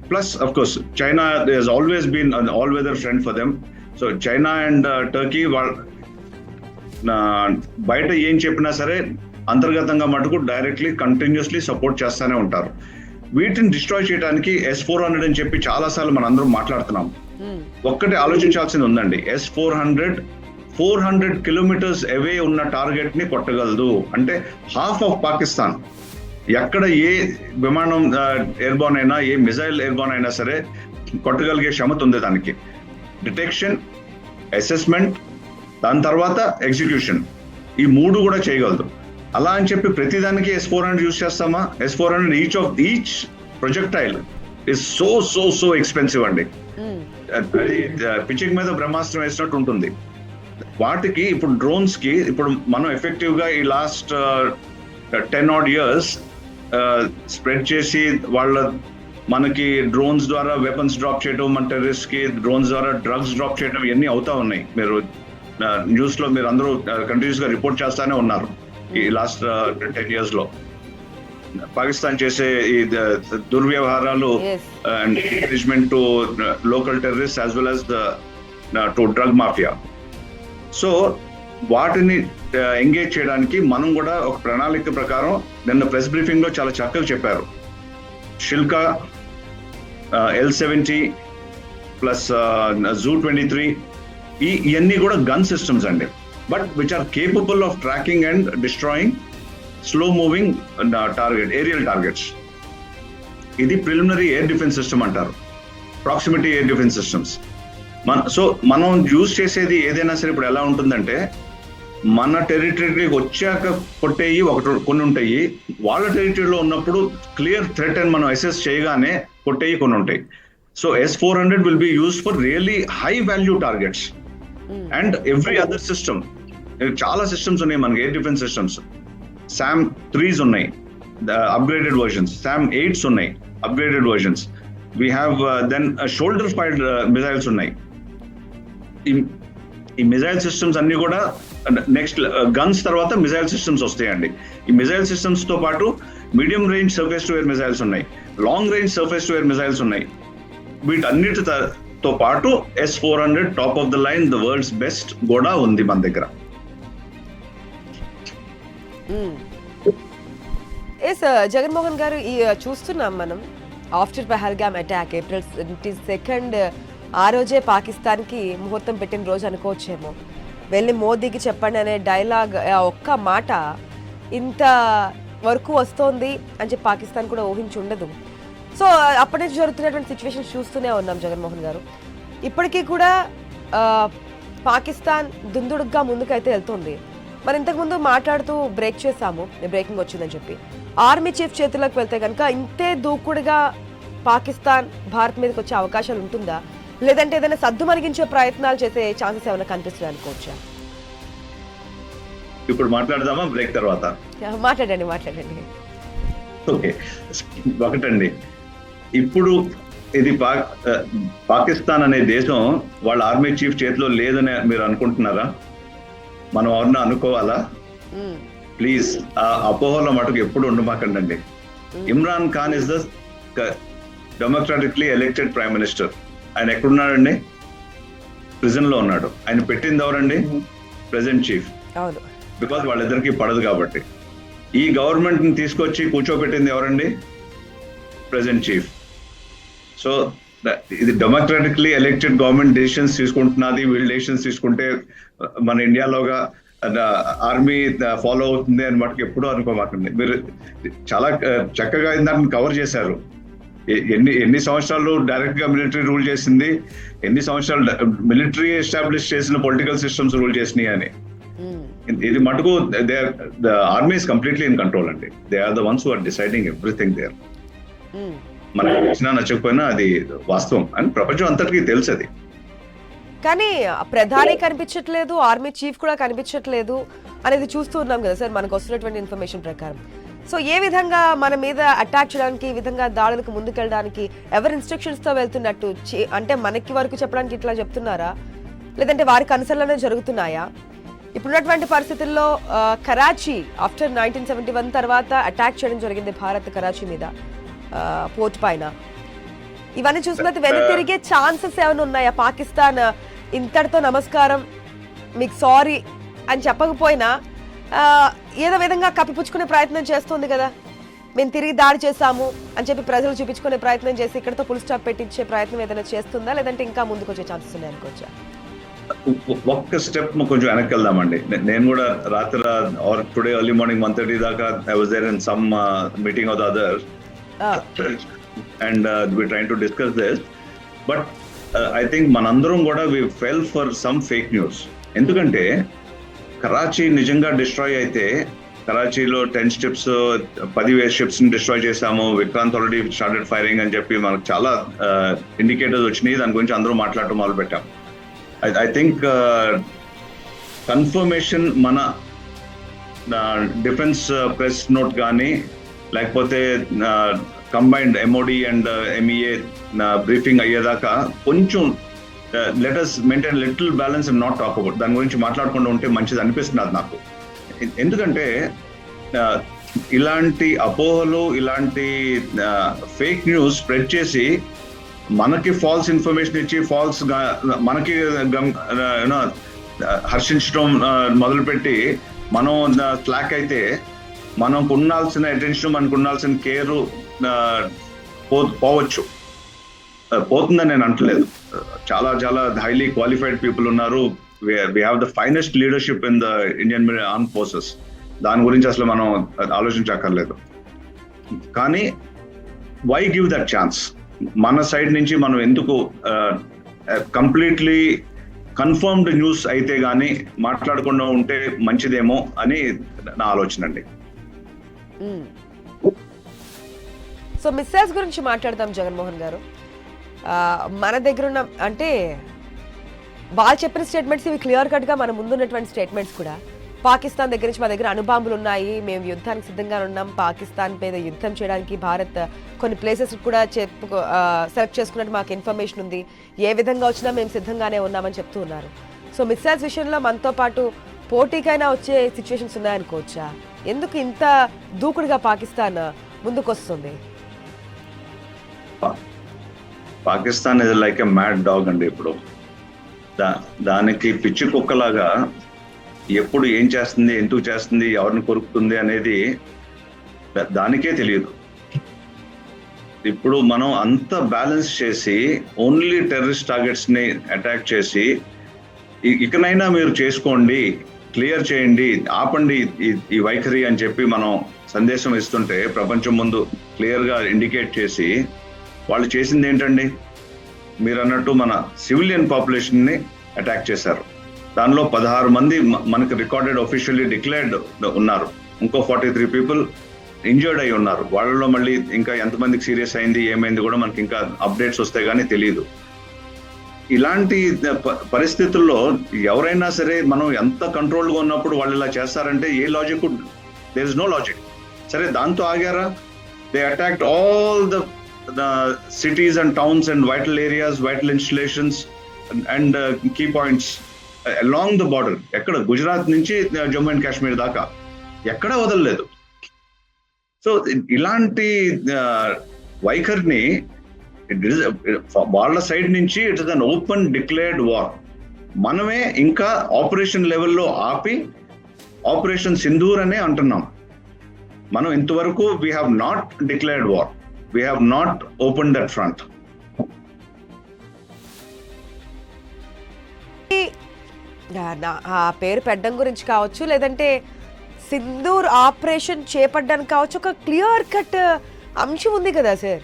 plus of course China has always been an all weather friend for them. So China and Turkey బయట ఏం చెప్పినా సరే అంతర్గతంగా మటుకు డైరెక్ట్లీ కంటిన్యూస్లీ సపోర్ట్ చేస్తూనే ఉంటారు. వీటిని డిస్ట్రాయ్ చేయడానికి S-400 అని చెప్పి చాలా సార్లు మనం అందరం మాట్లాడుతున్నాం. ఒక్కటి ఆలోచించాల్సింది ఉందండి. S-400 400 kilometers అవే ఉన్న టార్గెట్ ని కొట్టగలదు. అంటే హాఫ్ ఆఫ్ పాకిస్తాన్. ఎక్కడ ఏ విమానం ఎయిర్బోర్న్ అయినా, ఏ మిజైల్ ఎయిర్బోర్న్ అయినా సరే కొట్టగలిగే క్షమత ఉంది దానికి. డిటెక్షన్, అసెస్మెంట్, దాని తర్వాత ఎగ్జిక్యూషన్, ఈ 3 కూడా చేయగలదు. అలా అని చెప్పి ప్రతిదానికి S-400 యూజ్ చేస్తామా? S-400 each projectile is so expensive అండి. పిచ్చింగ్ మీద బ్రహ్మాస్త్రం వేసినట్టు ఉంటుంది. వాటికి ఇప్పుడు డ్రోన్స్ కి ఇప్పుడు మనం ఎఫెక్టివ్ గా ఈ లాస్ట్ 10 odd years స్ప్రెడ్ చేసి మనకి డ్రోన్స్ ద్వారా వెపన్స్ డ్రాప్ చేయడం, మన టెర్రరిస్ట్ కి డ్రోన్స్ ద్వారా డ్రగ్స్ డ్రాప్ చేయడం, ఇవన్నీ అవుతా ఉన్నాయి. మీరు న్యూస్ లో మీరు అందరూ కంటిన్యూస్ గా రిపోర్ట్ చేస్తానే ఉన్నారు. ఈ లాస్ట్ 10 years లో పాకిస్తాన్ చేసే ఈ దుర్వ్యవహారాలు and encouragement to local terrorist as well as to drug mafia. So వాటిని ఎంగేజ్ చేయడానికి మనం కూడా ఒక ప్రణాళిక ప్రకారం నిన్న ప్రెస్ బ్రీఫింగ్ లో చాలా చక్కగా చెప్పారు. షిల్కా, L-70 ప్లస్ Zu-23 ఇవన్నీ కూడా గన్ సిస్టమ్స్ అండి. But which are capable of tracking and destroying slow moving aerial targets. ఇది ప్రిలిమినరీ ఎయిర్ డిఫెన్స్ సిస్టమ్ అంటారు, proximity air defence systems. So మనం యూజ్ చేసేది ఏదైనా సరే ఇప్పుడు ఎలా ఉంటుందంటే, మన టెరిటరీకి వచ్చాక కొట్టేవి కొన్ని ఉంటాయి, వాళ్ళ టెరిటరీలో ఉన్నప్పుడు క్లియర్ థ్రెట్ అని మనం అసెస్ చేయగానే కొట్టేవి కొన్ని ఉంటాయి. So S-400 will be used for really high value targets. And every other system, చాలా సిస్టమ్స్ ఉన్నాయి మనకి, air defence systems. SAM 3s ఉన్నాయి, అప్గ్రేడెడ్ వర్షన్స్. SAM 8s ఉన్నాయి, upgraded versions. We have then shoulder fired missiles ఉన్నాయి. ఈ missile systems అన్ని కూడా next guns తర్వాత మిజైల్ సిస్టమ్స్ వస్తాయండి. ఈ మిజైల్ సిస్టమ్స్ తో పాటు medium range surface to air missiles ఉన్నాయి, long range surface to air missiles ఉన్నాయి. వీటన్నిటితో పాటు S-400 top of the line, the world's best కూడా ఉంది మన దగ్గర. జగన్మోహన్ గారు, ఈ చూస్తున్నాం మనం ఆఫ్టర్ పహల్గామ్ అటాక్ April 22 ఆ రోజే పాకిస్తాన్కి ముహూర్తం పెట్టిన రోజు అనుకోవచ్చేమో. వెళ్ళి మోదీకి చెప్పండి అనే డైలాగ్, ఒక్క మాట ఇంత వరకు వస్తోంది అని చెప్పి పాకిస్తాన్ కూడా ఊహించి ఉండదు. సో అప్పటి నుంచి జరుగుతున్నటువంటి సిచ్యువేషన్ చూస్తూనే ఉన్నాం జగన్మోహన్ గారు. ఇప్పటికీ కూడా పాకిస్తాన్ దుందుడుగ్గా ముందుకైతే వెళ్తుంది. మరి ఇంతకుముందు మాట్లాడుతూ బ్రేక్ చేసాము, బ్రేకింగ్ వచ్చిందని చెప్పి. ఆర్మీ చీఫ్ చేతుల్లోకి వెళ్తే కనుక ఇంతే దూకుడుగా పాకిస్తాన్ భారత్ మీదకి వచ్చే అవకాశాలు ఉంటుందా, లేదంటే ఏదైనా సద్దు మరిగించే ప్రయత్నాలు చేసే ఛాన్సెస్ ఏమైనా కనిపిస్తుంది అనుకోవచ్చా? ఇప్పుడు మాట్లాడదామా బ్రేక్ తర్వాత? మాట్లాడండి. ఓకే, ఒకటండి, ఇప్పుడు ఇది పాకిస్తాన్ అనే దేశం వాళ్ళ ఆర్మీ చీఫ్ చేతిలో లేదని మీరు అనుకుంటున్నారా? మనం ఎవరన్నా అనుకోవాలా? ప్లీజ్ ఆ అపోహల మటుకు ఎప్పుడు ఉండమాకండి. Imran Khan is the democratically elected prime minister. ఆయన ఎక్కడున్నాడండి? ప్రిజన్ లో ఉన్నాడు. ఆయన పెట్టింది ఎవరండి? Present chief. బికాజ్ వాళ్ళిద్దరికి పడదు కాబట్టి. ఈ గవర్నమెంట్ ని తీసుకొచ్చి కూర్చోబెట్టింది ఎవరండి? Present chief. సో ఇది డెమోక్రాటిక్లీ ఎలెక్టెడ్ గవర్నమెంట్ డెసిషన్స్ తీసుకుంటున్నది. వీళ్ళు డెసిషన్స్ తీసుకుంటే మన ఇండియాలోగా ఆర్మీ ఫాలో అవుతుంది అని మటుకు ఎప్పుడూ అనుకోమాకండి. మీరు చాలా చక్కగా దాన్ని కవర్ చేశారు. ఎన్ని సంవత్సరాలు డైరెక్ట్ గా మిలిటరీ రూల్ చేసింది, ఎన్ని సంవత్సరాలు మిలిటరీ ఎస్టాబ్లిష్ చేసిన పొలిటికల్ సిస్టమ్స్ రూల్ చేసినాయి అని. ఇది మటుకు the army is completely in control అండి. They are the ones who are deciding everything there. మనకి నచ్చినా నచ్చకపోయినా అది వాస్తవం అని ప్రపంచం అంతటికీ తెలుసు అది. కానీ ప్రధాని కనిపించట్లేదు, ఆర్మీ చీఫ్ కూడా కనిపించట్లేదు అనేది చూస్తూ ఉన్నాం కదా సార్ మనకు వస్తున్నటువంటి ఇన్ఫర్మేషన్ ప్రకారం. సో ఏ విధంగా మన మీద అటాక్ చేయడానికి, ఈ విధంగా దాడులకు ముందుకెళ్ళడానికి ఎవరి ఇన్స్ట్రక్షన్స్ తో వెళ్తున్నట్టు, అంటే మనకి వరకు చెప్పడానికి ఇట్లా చెప్తున్నారా, లేదంటే వారికి అనుసరణనే జరుగుతున్నాయా? ఇప్పుడున్నటువంటి పరిస్థితుల్లో కరాచీ ఆఫ్టర్ 1971 తర్వాత అటాక్ చేయడం జరిగింది భారత్ కరాచీ మీద, పోర్ట్ పైన. ఇవన్నీ చూసినట్టు వెనక్కి తిరిగే ఛాన్సెస్ ఏమైనా ఉన్నాయా? పాకిస్తాన్ ఇంతటితో నమస్కారం, మీకు సారీ అని చెప్పకపోయినా ఏదో విధంగా కప్పిపుచ్చుకునే ప్రయత్నం చేస్తుంది కదా, మేము తిరిగి దాడి చేశాము అని చెప్పి ప్రజలు చూపించుకునే ప్రయత్నం చేసి ఇక్కడతో ఫుల్ స్టాప్ పెట్టించే ప్రయత్నం ఏదైనా చేస్తుందా, లేదంటే ఇంకా ముందుకు వచ్చే ఛాన్సెస్ ఉన్నాయి అనుకోవచ్చా? ఒక్క స్టెప్ కొంచెం వెనక్కి వెళ్దామండి. నేను కూడా రాత్రి ఆర్ టుడే ఎర్లీ మార్నింగ్ 1:30 దాకా I was there in some meeting of the other and we trying to discuss this. But I think మనందరం కూడా we fell for some fake news. ఎందుకంటే కరాచీ నిజంగా డిస్ట్రాయ్ అయితే, కరాచీలో 10 ships 10 ships ని destroy చేశాము, Vikrant already started firing అని చెప్పి మనకు చాలా ఇండికేటర్స్ వచ్చినాయి. దాని గురించి అందరూ మాట్లాడటం మొదలు పెట్టాం. ఐ థింక్ కన్ఫర్మేషన్ మన డిఫెన్స్ ప్రెస్ నోట్ కానీ, లేకపోతే combined MOD and MEA briefing అయ్యేదాకా కొంచెం let us maintain little balance and not talk about, దాని గురించి మాట్లాడకుండా ఉంటే మంచిది అనిపిస్తుంది నాకు. ఎందుకంటే ఇలాంటి అపోహలు, ఇలాంటి ఫేక్ న్యూస్ స్ప్రెడ్ చేసి మనకి ఫాల్స్ ఇన్ఫర్మేషన్ ఇచ్చి ఫాల్స్ మనకి హర్షించడం మొదలుపెట్టి మనం స్లాక్ అయితే మనకు ఉండాల్సిన అటెన్షన్, మనకు ఉండాల్సిన కేర్ పోవచ్చు. పోతుందని నేను అంటలేదు. చాలా చాలా హైలీ క్వాలిఫైడ్ పీపుల్ ఉన్నారు. We have the finest leadership in the Indian arm forces. దాని గురించి అసలు మనం ఆలోచించక్కర్లేదు. కానీ వై గివ్ దట్ ఛాన్స్? మన సైడ్ నుంచి మనం ఎందుకు కంప్లీట్లీ కన్ఫర్మ్డ్ న్యూస్ అయితే గానీ మాట్లాడకుండా ఉంటే మంచిదేమో అని నా ఆలోచన అండి. సో మిస్సైల్స్ గురించి మాట్లాడదాం జగన్మోహన్ గారు. మన దగ్గర ఉన్న, అంటే వాళ్ళు చెప్పిన స్టేట్మెంట్స్ ఇవి క్లియర్ కట్ గా మన ముందున్నటువంటి స్టేట్మెంట్స్ కూడా. పాకిస్తాన్ దగ్గర నుంచి మా దగ్గర అణుబాంబులు ఉన్నాయి, మేము యుద్ధానికి సిద్ధంగా ఉన్నాం, పాకిస్తాన్ మీద యుద్ధం చేయడానికి భారత్ కొన్ని ప్లేసెస్ కూడా సెలెక్ట్ చేసుకున్నట్టు మాకు ఇన్ఫర్మేషన్ ఉంది, ఏ విధంగా వచ్చినా మేము సిద్ధంగానే ఉన్నామని చెప్తూ ఉన్నారు. సో మిసైల్స్ విషయంలో మనతో పాటు పోటీకైనా వచ్చే సిచ్యువేషన్స్ ఉన్నాయనుకోవచ్చా? ఎందుకు ఇంత దూకుడుగా పాకిస్తాన్ ముందుకు వస్తుంది? Pakistan is like a mad dog అండి. ఇప్పుడు దానికి పిచ్చి కుక్కలాగా ఎప్పుడు ఏం చేస్తుంది, ఎందుకు చేస్తుంది, ఎవరిని కొరుకుతుంది అనేది దానికే తెలియదు. ఇప్పుడు మనం అంత బ్యాలెన్స్ చేసి ఓన్లీ టెర్రరిస్ట్ టార్గెట్స్ ని అటాక్ చేసి ఇకనైనా మీరు చేసుకోండి, క్లియర్ చేయండి, ఆపండి ఈ వైఖరి అని చెప్పి మనం సందేశం ఇస్తుంటే ప్రపంచం ముందు క్లియర్ గా ఇండికేట్ చేసి వాళ్ళు చేసింది ఏంటండి? మీరు అన్నట్టు మన సివిలియన్ పాపులేషన్ ని అటాక్ చేశారు. దానిలో 16 మంది మనకు రికార్డెడ్ ఆఫీషియల్లీ డిక్లేర్డ్ ఉన్నారు. ఇంకో 43 పీపుల్ ఇంజర్డ్ అయి ఉన్నారు. వాళ్ళలో మళ్ళీ ఇంకా ఎంతమందికి సీరియస్ అయింది, ఏమైంది కూడా మనకి ఇంకా అప్డేట్స్ వస్తాయి కానీ తెలియదు. ఇలాంటి పరిస్థితుల్లో ఎవరైనా సరే మనం ఎంత కంట్రోల్గా ఉన్నప్పుడు వాళ్ళు ఇలా చేస్తారంటే ఏ logic? There is no logic. సరే దాంతో ఆగారా? They attacked all the cities and towns and vital areas, vital installations and key points along the border. ఎక్కడ గుజరాత్ నుంచి జమ్మూ అండ్ కాశ్మీర్ దాకా ఎక్కడ వదలలేదు. సో ఇలాంటి వైఖరిని వాళ్ళ సైడ్ నుంచి it is an open declared war. మనమే ఇంకా ఆపరేషన్ లెవెల్లో ఆపి ఆపరేషన్ సింధూర్ అనే అంటున్నాం. మనం ఇంతవరకు we have not declared war. We have not opened that front. ఆ పేరు పెట్టడం గురించి కావచ్చు, లేదంటే సింధూర్ ఆపరేషన్ చేపట్టడానికి కావచ్చు, ఒక క్లియర్ కట్ అంశం ఉంది కదా సార్.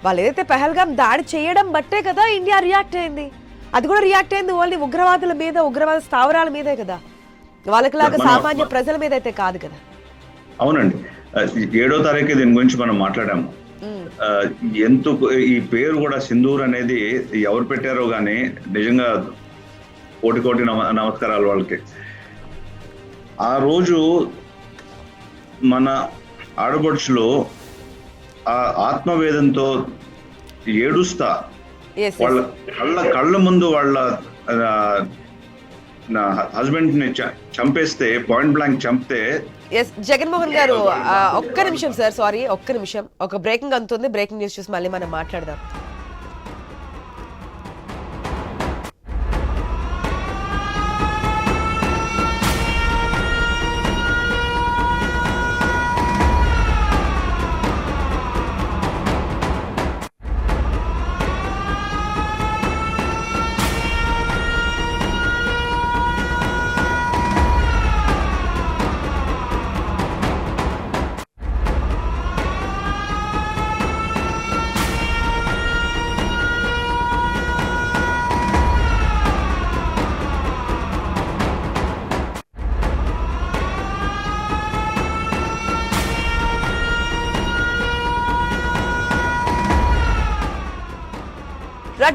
వాళ్ళు ఏదైతే పహల్గాం దాడి చేయడం బట్టే కదా ఇండియా రియాక్ట్ అయింది. అది కూడా రియాక్ట్ అయింది ఓన్లీ ఉగ్రవాదుల మీద, ఉగ్రవాద స్థావరాల మీదే కదా, వాళ్ళకిలాగా సామాన్య ప్రజల మీద అయితే కాదు కదా. అవునండి, 7వ తారీఖు దీని గురించి మనం మాట్లాడాము. ఎందుకు ఈ పేరు కూడా సింధూర్ అనేది ఎవరు పెట్టారో కానీ నిజంగా కోటి నమస్కారాలు వాళ్ళకి. ఆ రోజు మన ఆడపడుచులు ఆ ఆత్మవేదంతో ఏడుస్తా వాళ్ళ కళ్ళ ముందు వాళ్ళ హస్బెండ్ ని చంపేస్తే, పాయింట్ బ్లాంక్ చంపితే. జగన్మోహన్ గారు ఒక్క నిమిషం సార్, సారీ ఒక్క నిమిషం, ఒక బ్రేకింగ్ అందుతుంది, బ్రేకింగ్ న్యూస్ చూసి మళ్ళీ మనం మాట్లాడదాం.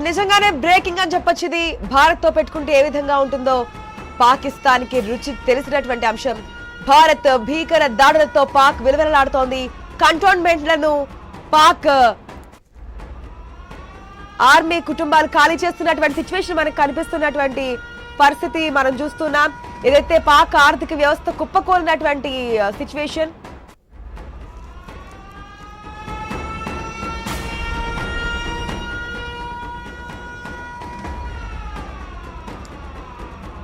నిజంగానే బ్రేకింగ్ అని చెప్పొచ్చు. ఇది భారత్ తో పెట్టుకుంటే ఏ విధంగా ఉంటుందో పాకిస్తాన్ కి రుచి తెలిసినటువంటి అంశం. భారత్ భీకర దాడులతో పాక్ విలువలాడుతోంది. కంటోన్మెంట్లను పాక్ ఆర్మీ కుటుంబాలు ఖాళీ చేస్తున్నటువంటి సిచ్యువేషన్ మనకు కనిపిస్తున్నటువంటి పరిస్థితి మనం చూస్తున్నాం. ఏదైతే పాక్ ఆర్థిక వ్యవస్థ కుప్పకూలినటువంటి సిచ్యువేషన్,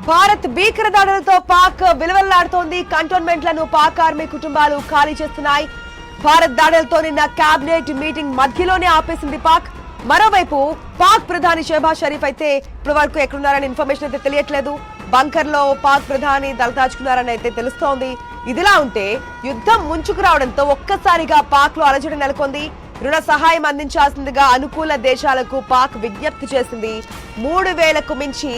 భారత్ భీకర దాడులతో పాక్ విలువలాడుతోంది. కంటోన్మెంట్లను పాక్ ఆర్మీ కుటుంబాలు ఖాళీ చేస్తున్నాయి. భారత్ దాడులతో నిన్న కేబినెట్ మీటింగ్ మధ్యలోనే ఆపేసింది పాక్. మరోవైపు పాక్ ప్రధాని షెహబాజ్ షరీఫ్ అయితే ఇప్పటి వరకు ఎక్కడున్నారని ఇన్ఫర్మేషన్ అయితే తెలియట్లేదు. బంకర్ లో పాక్ ప్రధాని తలదాచుకున్నారని అయితే తెలుస్తోంది. ఇదిలా ఉంటే యుద్ధం ముంచుకు రావడంతో ఒక్కసారిగా పాక్ లో అలజడి నెలకొంది. రుణ సహాయం అందించాల్సిందిగా అనుకూల దేశాలకు పాక్ విజ్ఞప్తి చేసింది. 3000కు మించి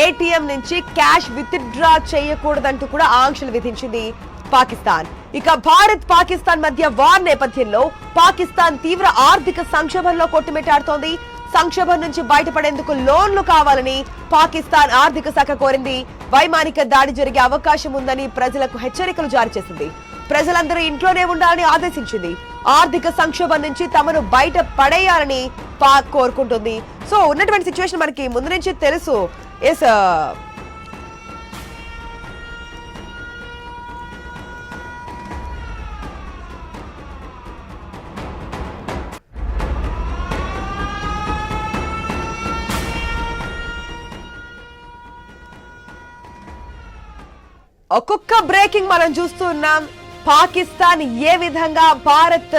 ఏటీఎం నుంచి క్యాష్ విత్డ్రా చేయకూడదంటూ కూడా ఆంక్షలు విధించింది పాకిస్తాన్. ఇక భారత్ పాకిస్తాన్ మధ్య వార్ నేపథ్యంలో పాకిస్తాన్ తీవ్ర ఆర్థిక సంక్షోభంలో కొట్టుమిట్టాడుతోంది. సంక్షోభం నుంచి బయటపడేందుకు లోన్లు కావాలని పాకిస్తాన్ ఆర్థిక శాఖ కోరింది. వైమానిక దాడి జరిగే అవకాశం ఉందని ప్రజలకు హెచ్చరికలు జారీ చేసింది. ప్రజలందరూ ఇంట్లోనే ఉండాలని ఆదేశించింది. ఆర్థిక సంక్షోభం నుంచి తమను బయట పడేయాలని పాక్ కోరుకుంటుంది. సో ఉన్నటువంటి సిచ్యువేషన్ మనకి ముందు నుంచి తెలుసు. ఎస్ ఒక్కొక్క బ్రేకింగ్ మనం చూస్తున్నాం. పాకిస్తాన్ ఏ విధంగా భారత్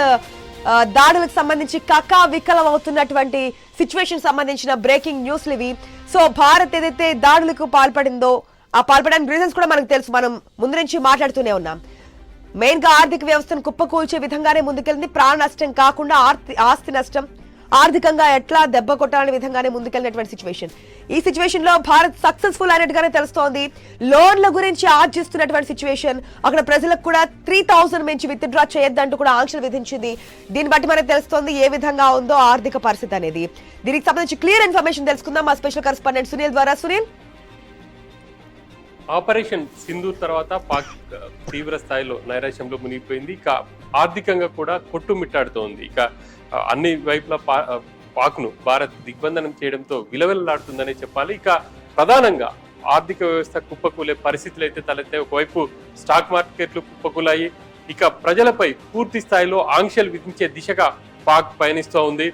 దాడులకు సంబంధించి కకావికలం అవుతున్నటువంటి సిచ్యువేషన్ సంబంధించిన బ్రేకింగ్ న్యూస్లు ఇవి. సో భారత్ ఏదైతే దాడులకు పాల్పడిందో ఆ పాల్పడడానికి రీజన్స్ కూడా మనకు తెలుసు. మనం ముందు నుంచి మాట్లాడుతూనే ఉన్నాం. మెయిన్ గా ఆర్థిక వ్యవస్థను కుప్పకూల్చే విధంగానే ముందుకెళ్ళింది. ప్రాణ నష్టం కాకుండా ఆస్తి నష్టం, ఆర్థికంగా ఎట్లా దెబ్బ కొట్టాలనే విధంగానే ముందుకెళ్ళినటువంటి సిచ్యువేషన్. ఈ సిచ్యువేషన్ లో భారత్ సక్సెస్ఫుల్ అయినట్టుగానే తెలుస్తోంది. లోన్ల గురించి ఆర్జిస్తున్నటువంటి సిచ్యువేషన్. అక్కడ ప్రజలకు కూడా 3000 మించి విత్డ్రా చేయొద్దంటూ కూడా ఆంక్షలు విధించింది. దీన్ని బట్టి మనకు తెలుస్తోంది ఏ విధంగా ఉందో ఆర్థిక పరిస్థితి అనేది. దీనికి సంబంధించి క్లియర్ ఇన్ఫర్మేషన్ తెలుసుకుందాం మా స్పెషల్ కరెస్పాండెంట్ సునీల్ ద్వారా. సునీల్, ఆపరేషన్ సింధూర్ తర్వాత పాక్ తీవ్ర స్థాయిలో నైరాశ్యంలో మునిగిపోయింది. ఇక ఆర్థికంగా కూడా కొట్టుమిట్టాడుతోంది. ఇక అన్ని వైపులా పాక్ను భారత్ దిగ్బంధనం చేయడంతో విలవిలలాడుతుందనే చెప్పాలి. ఇక ప్రధానంగా ఆర్థిక వ్యవస్థ కుప్పకూలే పరిస్థితులు అయితే తలెత్తాయి. ఒకవైపు స్టాక్ మార్కెట్లు కుప్పకూలాయి. ఇక ప్రజలపై పూర్తి స్థాయిలో ఆంక్షలు విధించే దిశగా పాక్ పయనిస్తూ ఉంది.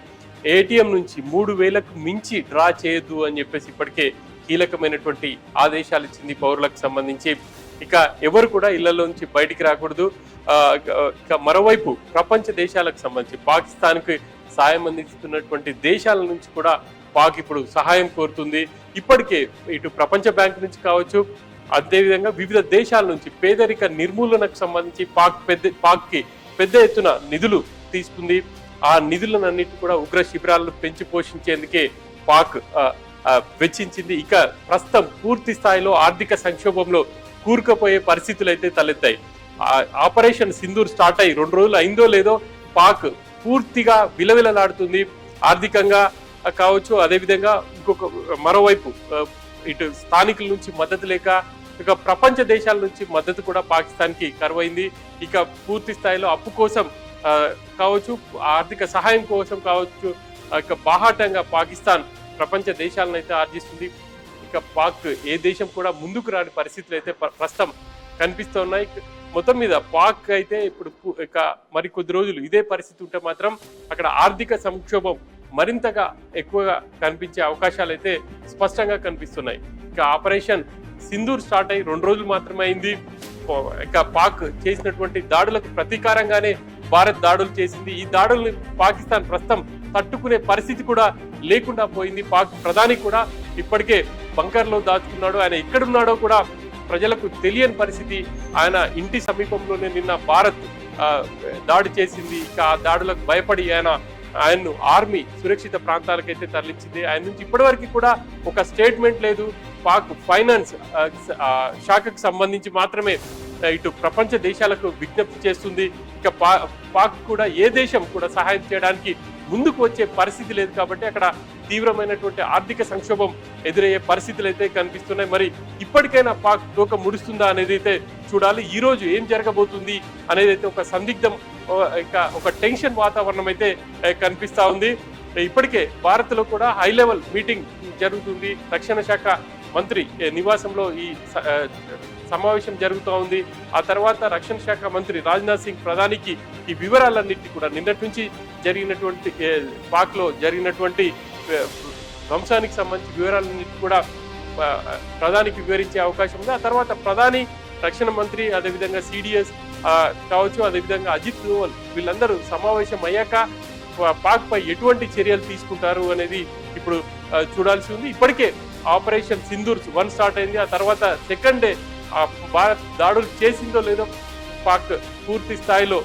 ఏటీఎం నుంచి 3000కు మించి డ్రా చేయొద్దు అని చెప్పేసి ఇప్పటికే కీలకమైనటువంటి ఆదేశాలు ఇచ్చింది పౌరులకు సంబంధించి. ఇక ఎవరు కూడా ఇళ్లలోంచి బయటికి రాకూడదు. ఇక మరోవైపు ప్రపంచ దేశాలకు సంబంధించి పాకిస్తాన్కి సాయం అందిస్తున్నటువంటి దేశాల నుంచి కూడా పాక్ ఇప్పుడు సహాయం కోరుతుంది. ఇప్పటికే ఇటు ప్రపంచ బ్యాంక్ నుంచి కావచ్చు, అదేవిధంగా వివిధ దేశాల నుంచి పేదరిక నిర్మూలనకు సంబంధించి పాక్కి పెద్ద ఎత్తున నిధులు తీసుకుంది. ఆ నిధులన్నిటి కూడా ఉగ్ర శిబిరాలను పెంచి పోషించేందుకే పాక్ వెచ్చించింది. ఇక ప్రస్తుతం పూర్తి స్థాయిలో ఆర్థిక సంక్షోభంలో కూరుకుపోయే పరిస్థితులు అయితే తలెత్తాయి. ఆపరేషన్ సింధూర్ స్టార్ట్ అయ్యి 2 రోజులు అయిందో లేదో పాక్ పూర్తిగా విలవిలలాడుతుంది. ఆర్థికంగా కావచ్చు, అదేవిధంగా మరోవైపు ఇటు స్థానికుల నుంచి మద్దతు లేక ఇక ప్రపంచ దేశాల నుంచి మద్దతు కూడా పాకిస్తాన్కి కరువైంది. ఇక పూర్తి స్థాయిలో అప్పు కోసం కావచ్చు, ఆర్థిక సహాయం కోసం కావచ్చు, ఇక బాహాటంగా పాకిస్తాన్ ప్రపంచ దేశాలను అయితే ఆర్జిస్తుంది. ఇక పాక్ ఏ దేశం కూడా ముందుకు రాని పరిస్థితులు అయితే ప్రస్తుతం కనిపిస్తూ ఉన్నాయి. మొత్తం మీద పాక్ అయితే ఇప్పుడు ఇక మరికొద్ది రోజులు ఇదే పరిస్థితి ఉంటే మాత్రం అక్కడ ఆర్థిక సంక్షోభం మరింతగా ఎక్కువగా కనిపించే అవకాశాలు అయితే స్పష్టంగా కనిపిస్తున్నాయి. ఇక ఆపరేషన్ సింధూర్ స్టార్ట్ అయ్యి 2 రోజులు మాత్రమే అయింది. ఇక పాక్ చేసినటువంటి దాడులకు ప్రతీకారంగానే భారత్ దాడులు చేసింది. ఈ దాడుల్ని పాకిస్తాన్ ప్రస్తుతం తట్టుకునే పరిస్థితి కూడా లేకుండా పోయింది. పాక్ ప్రధాని కూడా ఇప్పటికే బంకర్లో దాచుకున్నాడు. ఆయన ఎక్కడున్నాడో కూడా ప్రజలకు తెలియని పరిస్థితి. ఆయన ఇంటి సమీపంలోనే నిన్న భారత్ దాడి చేసింది. ఇక ఆ దాడులకు భయపడి ఆయన్ను ఆర్మీ సురక్షిత ప్రాంతాలకైతే తరలించింది. ఆయన నుంచి ఇప్పటివరకు కూడా ఒక స్టేట్మెంట్ లేదు. పాక్ ఫైనాన్స్ శాఖకు సంబంధించి మాత్రమే ఇటు ప్రపంచ దేశాలకు విజ్ఞప్తి చేస్తుంది. ఇక పాక్ కూడా ఏ దేశం కూడా సహాయం చేయడానికి ముందుకు వచ్చే పరిస్థితి లేదు. కాబట్టి అక్కడ తీవ్రమైనటువంటి ఆర్థిక సంక్షోభం ఎదురయ్యే పరిస్థితులు అయితే కనిపిస్తున్నాయి. మరి ఇప్పటికైనా పాక్ తోక ముడుస్తుందా అనేది అయితే చూడాలి. ఈ రోజు ఏం జరగబోతుంది అనేది అయితే ఒక సందిగ్ధం, ఒక టెన్షన్ వాతావరణం అయితే కనిపిస్తా ఉంది. ఇప్పటికే భారత్ లో కూడా హై లెవెల్ మీటింగ్ జరుగుతుంది. రక్షణ శాఖ మంత్రి నివాసంలో ఈ సమావేశం జరుగుతూ ఉంది. ఆ తర్వాత రక్షణ శాఖ మంత్రి రాజ్నాథ్ సింగ్ ప్రధానికి ఈ వివరాలన్నింటినీ కూడా నిన్నటి నుంచి జరిగినటువంటి పాక్ లో జరిగినటువంటి ధ్వంసానికి సంబంధించి వివరాలన్నింటినీ కూడా ప్రధానికి వివరించే అవకాశం ఉంది. ఆ తర్వాత ప్రధాని, రక్షణ మంత్రి, అదేవిధంగా సిడిఎస్ కావచ్చు, అదేవిధంగా అజిత్ దోవల్ వీళ్ళందరూ సమావేశం అయ్యాక పాక్ పై ఎటువంటి చర్యలు తీసుకుంటారు అనేది ఇప్పుడు చూడాల్సి ఉంది. ఇప్పటికే ఆపరేషన్ సింధూర్ 1 స్టార్ట్ అయింది. ఆ తర్వాత సెకండ్ డే భారత్ దాడులు చేసిందో లేదో పాక్ పూర్తి స్థాయిలో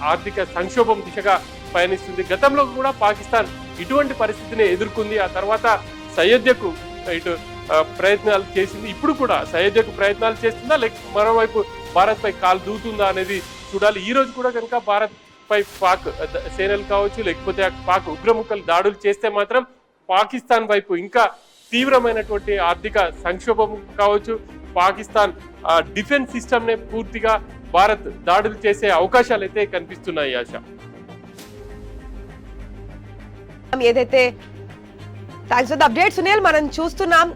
ఆర్థిక సంక్షోభం దిశగా పయనిస్తుంది. గతంలో కూడా పాకిస్తాన్ ఇటువంటి పరిస్థితిని ఎదుర్కొంది. ఆ తర్వాత సయోధ్యకు ఇటు ప్రయత్నాలు చేసింది. ఇప్పుడు కూడా సయోధ్యకు ప్రయత్నాలు చేస్తుందా, లేక మరోవైపు భారత్ పై కాలు దూతుందా అనేది చూడాలి. ఈ రోజు కూడా కనుక భారత్ పై పాక్ సేనలు కావచ్చు, లేకపోతే పాక్ ఉగ్రముఖలు దాడులు చేస్తే మాత్రం పాకిస్తాన్ వైపు ఇంకా తీవ్రమైనటువంటి ఆర్థిక సంక్షోభం కావచ్చు, పాకిస్తాన్ డిఫెన్స్ సిస్టమ్నే పూర్తిగా భారత్ దాడులు చేసే అవకాశాలు అయితే కనిపిస్తున్నాయి. ఆశ ఏదైతే thanks for the update Sunil. మనం చూస్తున్నాం,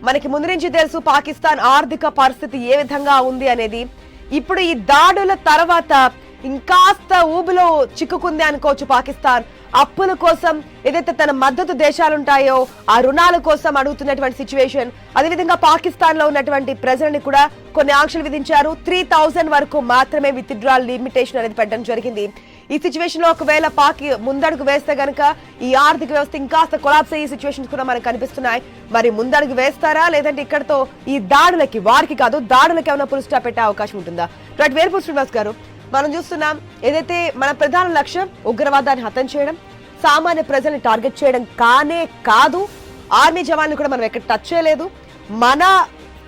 మనకి ముందు నుంచి తెలుసు పాకిస్తాన్ ఆర్థిక పరిస్థితి ఏ విధంగా ఉంది అనేది. ఇప్పుడు ఈ దాడుల తర్వాత ఇంకాస్త ఊబిలో చిక్కుకుంది అనుకోవచ్చు పాకిస్తాన్. అప్పుల కోసం ఏదైతే తన మద్దతు దేశాలుంటాయో ఆ రుణాల కోసం అడుగుతున్నటువంటి సిచ్యువేషన్. అదేవిధంగా పాకిస్తాన్ లో ఉన్నటువంటి ప్రజలని కూడా కొన్ని ఆంక్షలు విధించారు. 3000 వరకు మాత్రమే విత్డ్రాల్ లిమిటేషన్ అనేది పెట్టడం జరిగింది. ఈ సిచ్యువేషన్ లో ఒకవేళ పాక్ ముందడుగు వేస్తే గనక ఈ ఆర్థిక వ్యవస్థ ఇంకాస్త కొలాప్స్ అయ్యే సిచ్యువేషన్స్ కూడా మనకు కనిపిస్తున్నాయి. మరి ముందడుగు వేస్తారా, లేదంటే ఇక్కడతో ఈ దాడులకి, వారికి కాదు దాడులకి ఏమైనా పుల్ స్టాప్ పెట్టే అవకాశం ఉంటుందా? రైట్, వేర్పూర్ శ్రీనివాస్ గారు, మనం చూస్తున్నాం ఏదైతే మన ప్రధాన లక్ష్యం ఉగ్రవాదాన్ని హతం చేయడం, సామాన్య ప్రజల్ని టార్గెట్ చేయడం కానే కాదు. ఆర్మీ జవాన్లు కూడా మనం ఎక్కడ టచ్ చేయలేదు. మన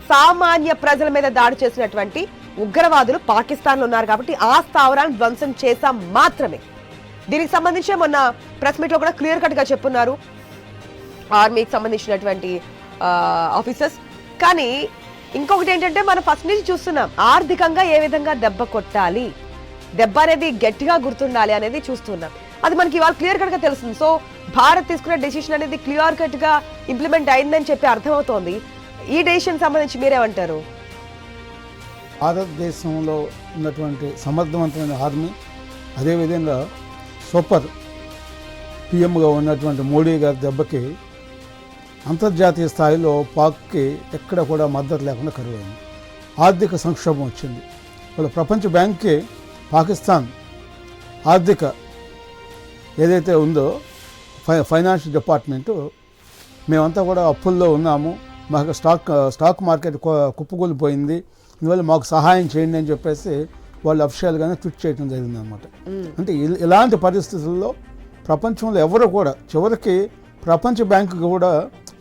సామాన్య ప్రజల మీద దాడి చేసినటువంటి ఉగ్రవాదులు పాకిస్తాన్ లో ఉన్నారు కాబట్టి ఆ స్థావరాన్ని ధ్వంసం చేశాం మాత్రమే. దీనికి సంబంధించి మొన్న ప్రెస్ మీట్ లో కూడా క్లియర్ కట్ గా చెప్పున్నారు ఆర్మీకి సంబంధించినటువంటి ఆఫీసర్స్. కానీ ఇంకొకటి ఏంటంటే మనం ఫస్ట్ నుంచి చూస్తున్నాం ఆర్థికంగా ఏ విధంగా దెబ్బ కొట్టాలి, దెబ్బ అనేది గట్టిగా గుర్తుండాలి అనేది చూస్తున్నాం. అది మనకి ఇవాళ క్లియర్ కట్ గా తెలుస్తుంది. సో భారత్ తీసుకున్న డెసిషన్ అనేది క్లియర్ కట్ గా ఇంప్లిమెంట్ అయిందని చెప్పి అర్థమవుతోంది. ఈ డెసిషన్ సంబంధించి మీరేమంటారు? భారతదేశంలో ఉన్నటువంటి సమర్థవంతమైన ఆర్మీ, అదేవిధంగా సూపర్ పిఎంగా ఉన్నటువంటి మోడీ గారి దెబ్బకి అంతర్జాతీయ స్థాయిలో పాక్కి ఎక్కడ కూడా మద్దతు లేకుండా కరువైంది. ఆర్థిక సంక్షోభం వచ్చింది. వాళ్ళ ప్రపంచ బ్యాంక్కి పాకిస్తాన్ ఆర్థిక ఏదైతే ఉందో ఫైనాన్షియల్ డిపార్ట్మెంటు, మేమంతా కూడా అప్పుల్లో ఉన్నాము, మాకు స్టాక్ మార్కెట్ కుప్పకూలిపోయింది, అందువల్ల మాకు సహాయం చేయండి అని చెప్పేసి వాళ్ళు అఫీషియల్గానే ట్వీట్ చేయడం జరిగిందనమాట. అంటే ఇలాంటి పరిస్థితుల్లో ప్రపంచంలో ఎవరు కూడా చివరికి ప్రపంచ బ్యాంకు కూడా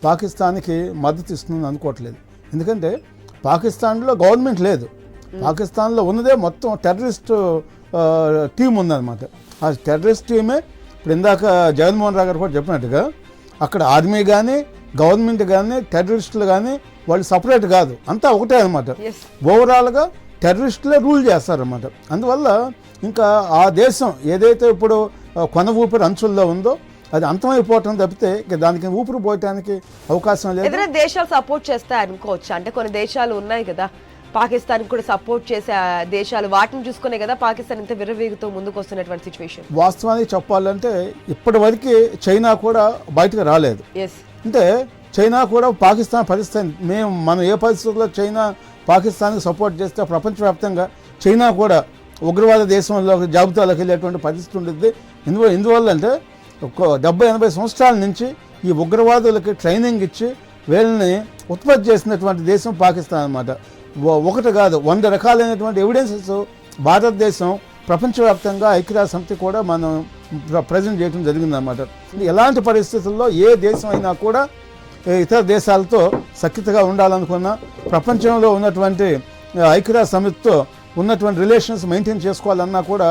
పాకిస్తాన్కి మద్దతు ఇస్తుందని అనుకోవట్లేదు. ఎందుకంటే పాకిస్తాన్లో గవర్నమెంట్ లేదు, పాకిస్తాన్లో ఉన్నదే మొత్తం టెర్రరిస్ట్ టీం ఉందన్నమాట. ఆ టెర్రరిస్ట్ టీమే ఇప్పుడు ఇందాక జగన్మోహన్ రావు గారు కూడా చెప్పినట్టుగా అక్కడ ఆర్మీ కానీ గవర్నమెంట్ కానీ టెర్రరిస్టులు కానీ వాళ్ళు సపరేట్ కాదు, అంతా ఒకటే అనమాట. ఓవరాల్గా టెర్రరిస్టులే రూల్ చేస్తారన్నమాట. అందువల్ల ఇంకా ఆ దేశం ఏదైతే ఇప్పుడు కొన ఊపిరి అంచుల్లో ఉందో అది అంతమైపోవటం తప్పితే దానికి ఊపిరి పోయటానికి అవకాశం లేదు. ఏదైనా దేశాలు సపోర్ట్ చేస్తాయి అనుకోవచ్చు. అంటే కొన్ని దేశాలు ఉన్నాయి కదా పాకిస్తాన్ కూడా సపోర్ట్ చేసే దేశాలు, వాటిని చూసుకునే కదా పాకిస్తాన్ ఇంత విర్రవీగుతూ ముందుకు వస్తున్నటువంటి సిచ్యువేషన్. వాస్తవానికి చెప్పాలంటే ఇప్పటి వరకు చైనా కూడా బయటకు రాలేదు. అంటే చైనా కూడా పాకిస్తాన్ పరిస్థితి మనం ఏ పరిస్థితుల్లో చైనా పాకిస్తాన్కి సపోర్ట్ చేస్తే ప్రపంచవ్యాప్తంగా చైనా కూడా ఉగ్రవాద దేశంలో జాబితాలోకి వెళ్ళేటువంటి పరిస్థితి ఉంటుంది. ఎందువల్ల అంటే 70-80 సంవత్సరాల నుంచి ఈ ఉగ్రవాదులకి ట్రైనింగ్ ఇచ్చి వీళ్ళని ఉత్పత్తి చేసినటువంటి దేశం పాకిస్తాన్ అన్నమాట. ఒకటి కాదు 100 రకాలైనటువంటి ఎవిడెన్సెస్ భారతదేశం ప్రపంచవ్యాప్తంగా ఐక్యరాజ్య సమితి కూడా మనం ప్రజెంట్ చేయడం జరిగిందన్నమాట. ఎలాంటి పరిస్థితుల్లో ఏ దేశం అయినా కూడా ఇతర దేశాలతో సఖ్యతగా ఉండాలనుకున్నా, ప్రపంచంలో ఉన్నటువంటి ఐక్యరాజ్య సమితితో ఉన్నటువంటి రిలేషన్స్ మెయింటైన్ చేసుకోవాలన్నా కూడా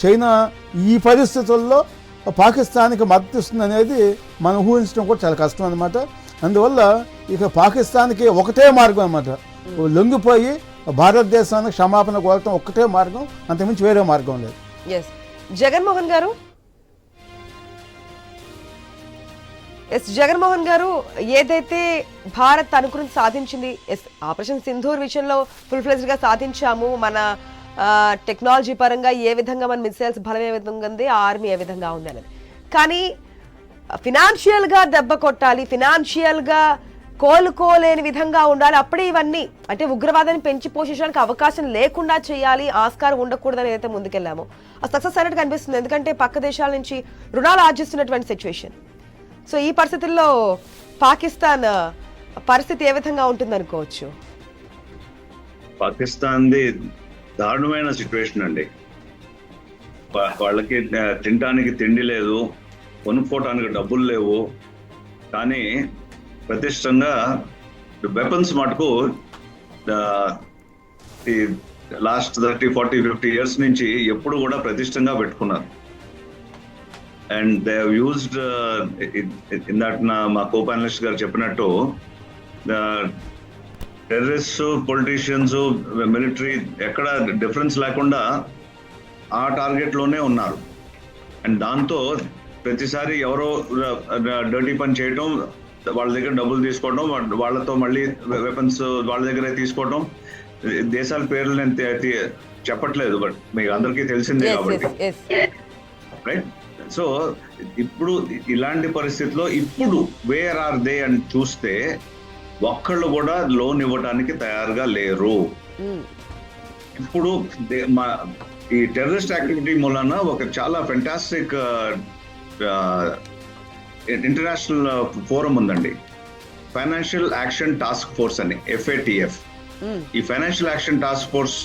చైనా ఈ పరిస్థితుల్లో పాకిస్తాన్కి మద్దతు ఇస్తుంది అనేది మనం ఊహించడం కూడా చాలా కష్టం అనమాట. అందువల్ల ఇక పాకిస్తాన్కి ఒకటే మార్గం అన్నమాట, లొంగిపోయి భారతదేశానికి క్షమాపణ కోరటం ఒక్కటే మార్గం, అంతకుమించి వేరే మార్గం లేదు. జగన్మోహన్ గారు ఏదైతే భారత్ అనుకుని సాధించింది, ఆపరేషన్ సింధూర్ విషయంలో ఫుల్ ఫ్లెజ్డ్ గా సాధించాము, మన టెక్నాలజీ పరంగా ఏ విధంగా మన మిసైల్స్ బలం ఏ విధంగా ఉంది, ఆర్మీ ఏ విధంగా ఉంది అనేది. కానీ ఫినాన్షియల్ గా దెబ్బ కొట్టాలి, ఫినాన్షియల్ గా కోలుకోలేని విధంగా ఉండాలి, అప్పుడే ఇవన్నీ అంటే ఉగ్రవాదాన్ని పెంచి పోషించడానికి అవకాశం లేకుండా చేయాలి, ఆస్కారం ఉండకూడదని ఏదైతే ముందుకెళ్ళామో అది సక్సెస్ అయినట్టు కనిపిస్తుంది. ఎందుకంటే పక్క దేశాల నుంచి రుణాలు ఆర్జిస్తున్నటువంటి సిచ్యువేషన్. సో ఈ పరిస్థితుల్లో పాకిస్తాన్ పరిస్థితి ఏ విధంగా ఉంటుంది అనుకోవచ్చు? పాకిస్తాన్ది దారుణమైన సిచ్యువేషన్ అండి. వాళ్ళకి తినడానికి తిండి లేదు, కొనుక్కోవటానికి డబ్బులు లేవు, కానీ ప్రతిష్టంగా వెపన్స్ మటుకు ఈ లాస్ట్ 30, 40, 50 ఇయర్స్ నుంచి ఎప్పుడు కూడా ప్రతిష్టంగా పెట్టుకున్నారు. అండ్ దే హావ్ యూజ్డ్ ఇందాక మా కో పానలిస్ట్ గారు చెప్పినట్టు టెర్రరిస్ట్, పొలిటీషియన్స్, మిలిటరీ ఎక్కడ డిఫరెన్స్ లేకుండా ఆ టార్గెట్ లోనే ఉన్నారు. అండ్ దాంతో ప్రతిసారి ఎవరో డర్టీ పని చేయడం, వాళ్ళ దగ్గర డబ్బులు తీసుకోవడం, వాళ్ళతో మళ్ళీ వెపన్స్ వాళ్ళ దగ్గరే తీసుకోవడం, దేశాల పేర్లు నేను చెప్పట్లేదు, బట్ మీకు అందరికీ తెలిసిందే కాబట్టి, రైట్? సో ఇప్పుడు ఇలాంటి పరిస్థితిలో ఇప్పుడు వేర్ ఆర్ దే అని చూస్తే ఒక్కళ్ళు కూడా లోన్ ఇవ్వడానికి తయారుగా లేరు. ఇప్పుడు ఈ టెర్రరిస్ట్ యాక్టివిటీ మూలన ఒక చాలా ఫెంటాస్టిక్ ఇంటర్నేషనల్ ఫోరం ఉందండి, ఫైనాన్షియల్ యాక్షన్ టాస్క్ ఫోర్స్ అని, FATF. ఈ financial action task force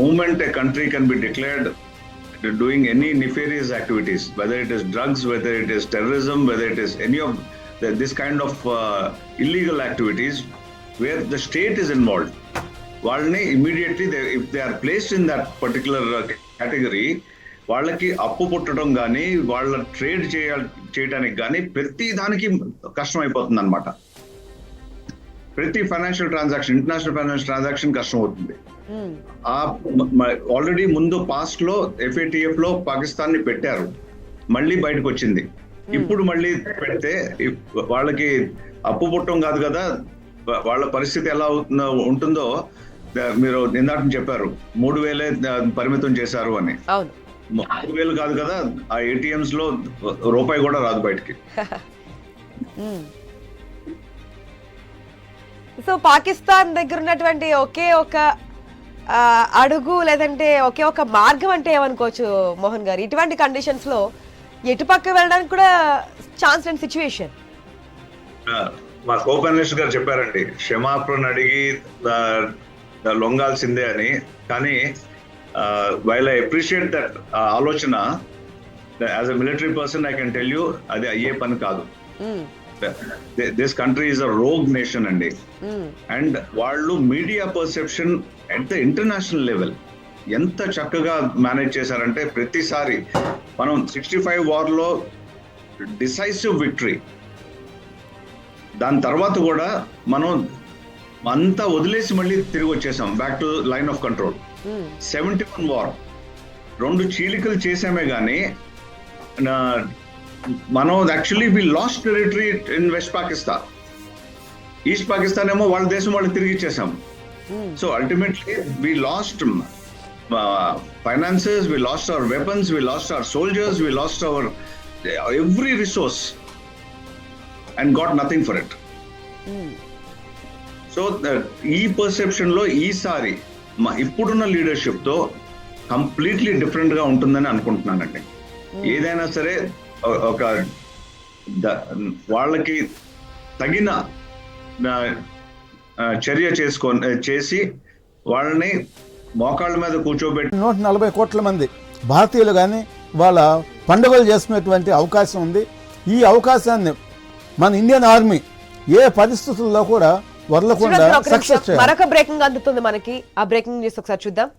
movement A country can be declared doing any nefarious activities, whether it is drugs, whether it is terrorism, whether it is any of this kind of illegal activities where the state is involved. వాళ్ళని immediately if they are placed in that particular category, వాళ్ళకి అప్పు పుట్టడం కానీ వాళ్ళ trade చేయడానికి కానీ ప్రతి దానికి కష్టం అయిపోతుంది అనమాట. ప్రతి financial transaction, international financial transaction కష్టం అవుతుంది. ఆల్రెడీ ముందు పాస్ట్ లో FATF లో పాకిస్తాన్ ని పెట్టారు, మళ్ళీ బయటకు వచ్చింది. ఇప్పుడు మళ్ళీ పెడితే వాళ్ళకి అప్పు పుట్టడం కాదు కదా, వాళ్ళ పరిస్థితి ఎలా ఉంటుందో మీరు ఇందాక చెప్పారు, 3,000 పరిమితం చేశారు అని. 3,000 కాదు కదా, ఆ ATMs లో రూపాయి కూడా రాదు బయటికి. సో పాకిస్తాన్ దగ్గర ఉన్నటువంటి ఒకే ఒక అడుగు లేదంటే ఒకే ఒక మార్గం అంటే ఏమనుకోవచ్చు మోహన్ గారు? ఇటువంటి కండిషన్స్ లో ఎటుపక్క వెళ్ళడానికి కూడా ఛాన్స్ లేని సిచ్యువేషన్. మా కో పానలిస్ట్ గారు చెప్పారండి, క్షమాపణ అడిగి లొంగాల్సిందే అని. కానీ వైల్ ఐ అప్రిషియేట్ దట్ ఆలోచన, as a military person I can tell you అది అయ్యే పని కాదు. This country is a rogue nation అండి. అండ్ వాళ్ళు media perception at the international level ఎంత చక్కగా మేనేజ్ చేశారంటే, ప్రతిసారి మనం 65 వార్లో డిసైసివ్ విక్టరీ, దాని తర్వాత కూడా మనం అంతా వదిలేసి మళ్ళీ తిరిగి వచ్చేసాం back to line of control. 71 war 2 చీలికలు చేసామే కానీ మనం actually we lost territory in west Pakistan. East Pakistan ఏమో వాళ్ళ దేశం వాళ్ళకి తిరిగి ఇచ్చేసాం. So ultimately we lost finances, we lost our weapons, we lost our soldiers, we lost our every resource and got nothing for it. So ఈ perception లో ఈసారి ఇప్పుడున్న లీడర్షిప్ తో కంప్లీట్లీ డిఫరెంట్ గా ఉంటుందని అనుకుంటున్నానండి. ఏదైనా సరే ఒక వాళ్ళకి తగిన చర్య చేసి వాళ్ళని మోకాళ్ళ మీద కూర్చోబెట్టి 140 కోట్ల మంది భారతీయులు కానీ వాళ్ళ పండుగలు చేసుకునేటువంటి అవకాశం ఉంది. ఈ అవకాశాన్ని మన ఇండియన్ ఆర్మీ ఏ పరిస్థితుల్లో కూడా వదలకుండా సక్సెస్ చేయాలి. మరొక బ్రేకింగ్ అందుతుంది మనకి, ఆ బ్రేకింగ్ న్యూస్ ఒకసారి చూద్దాం.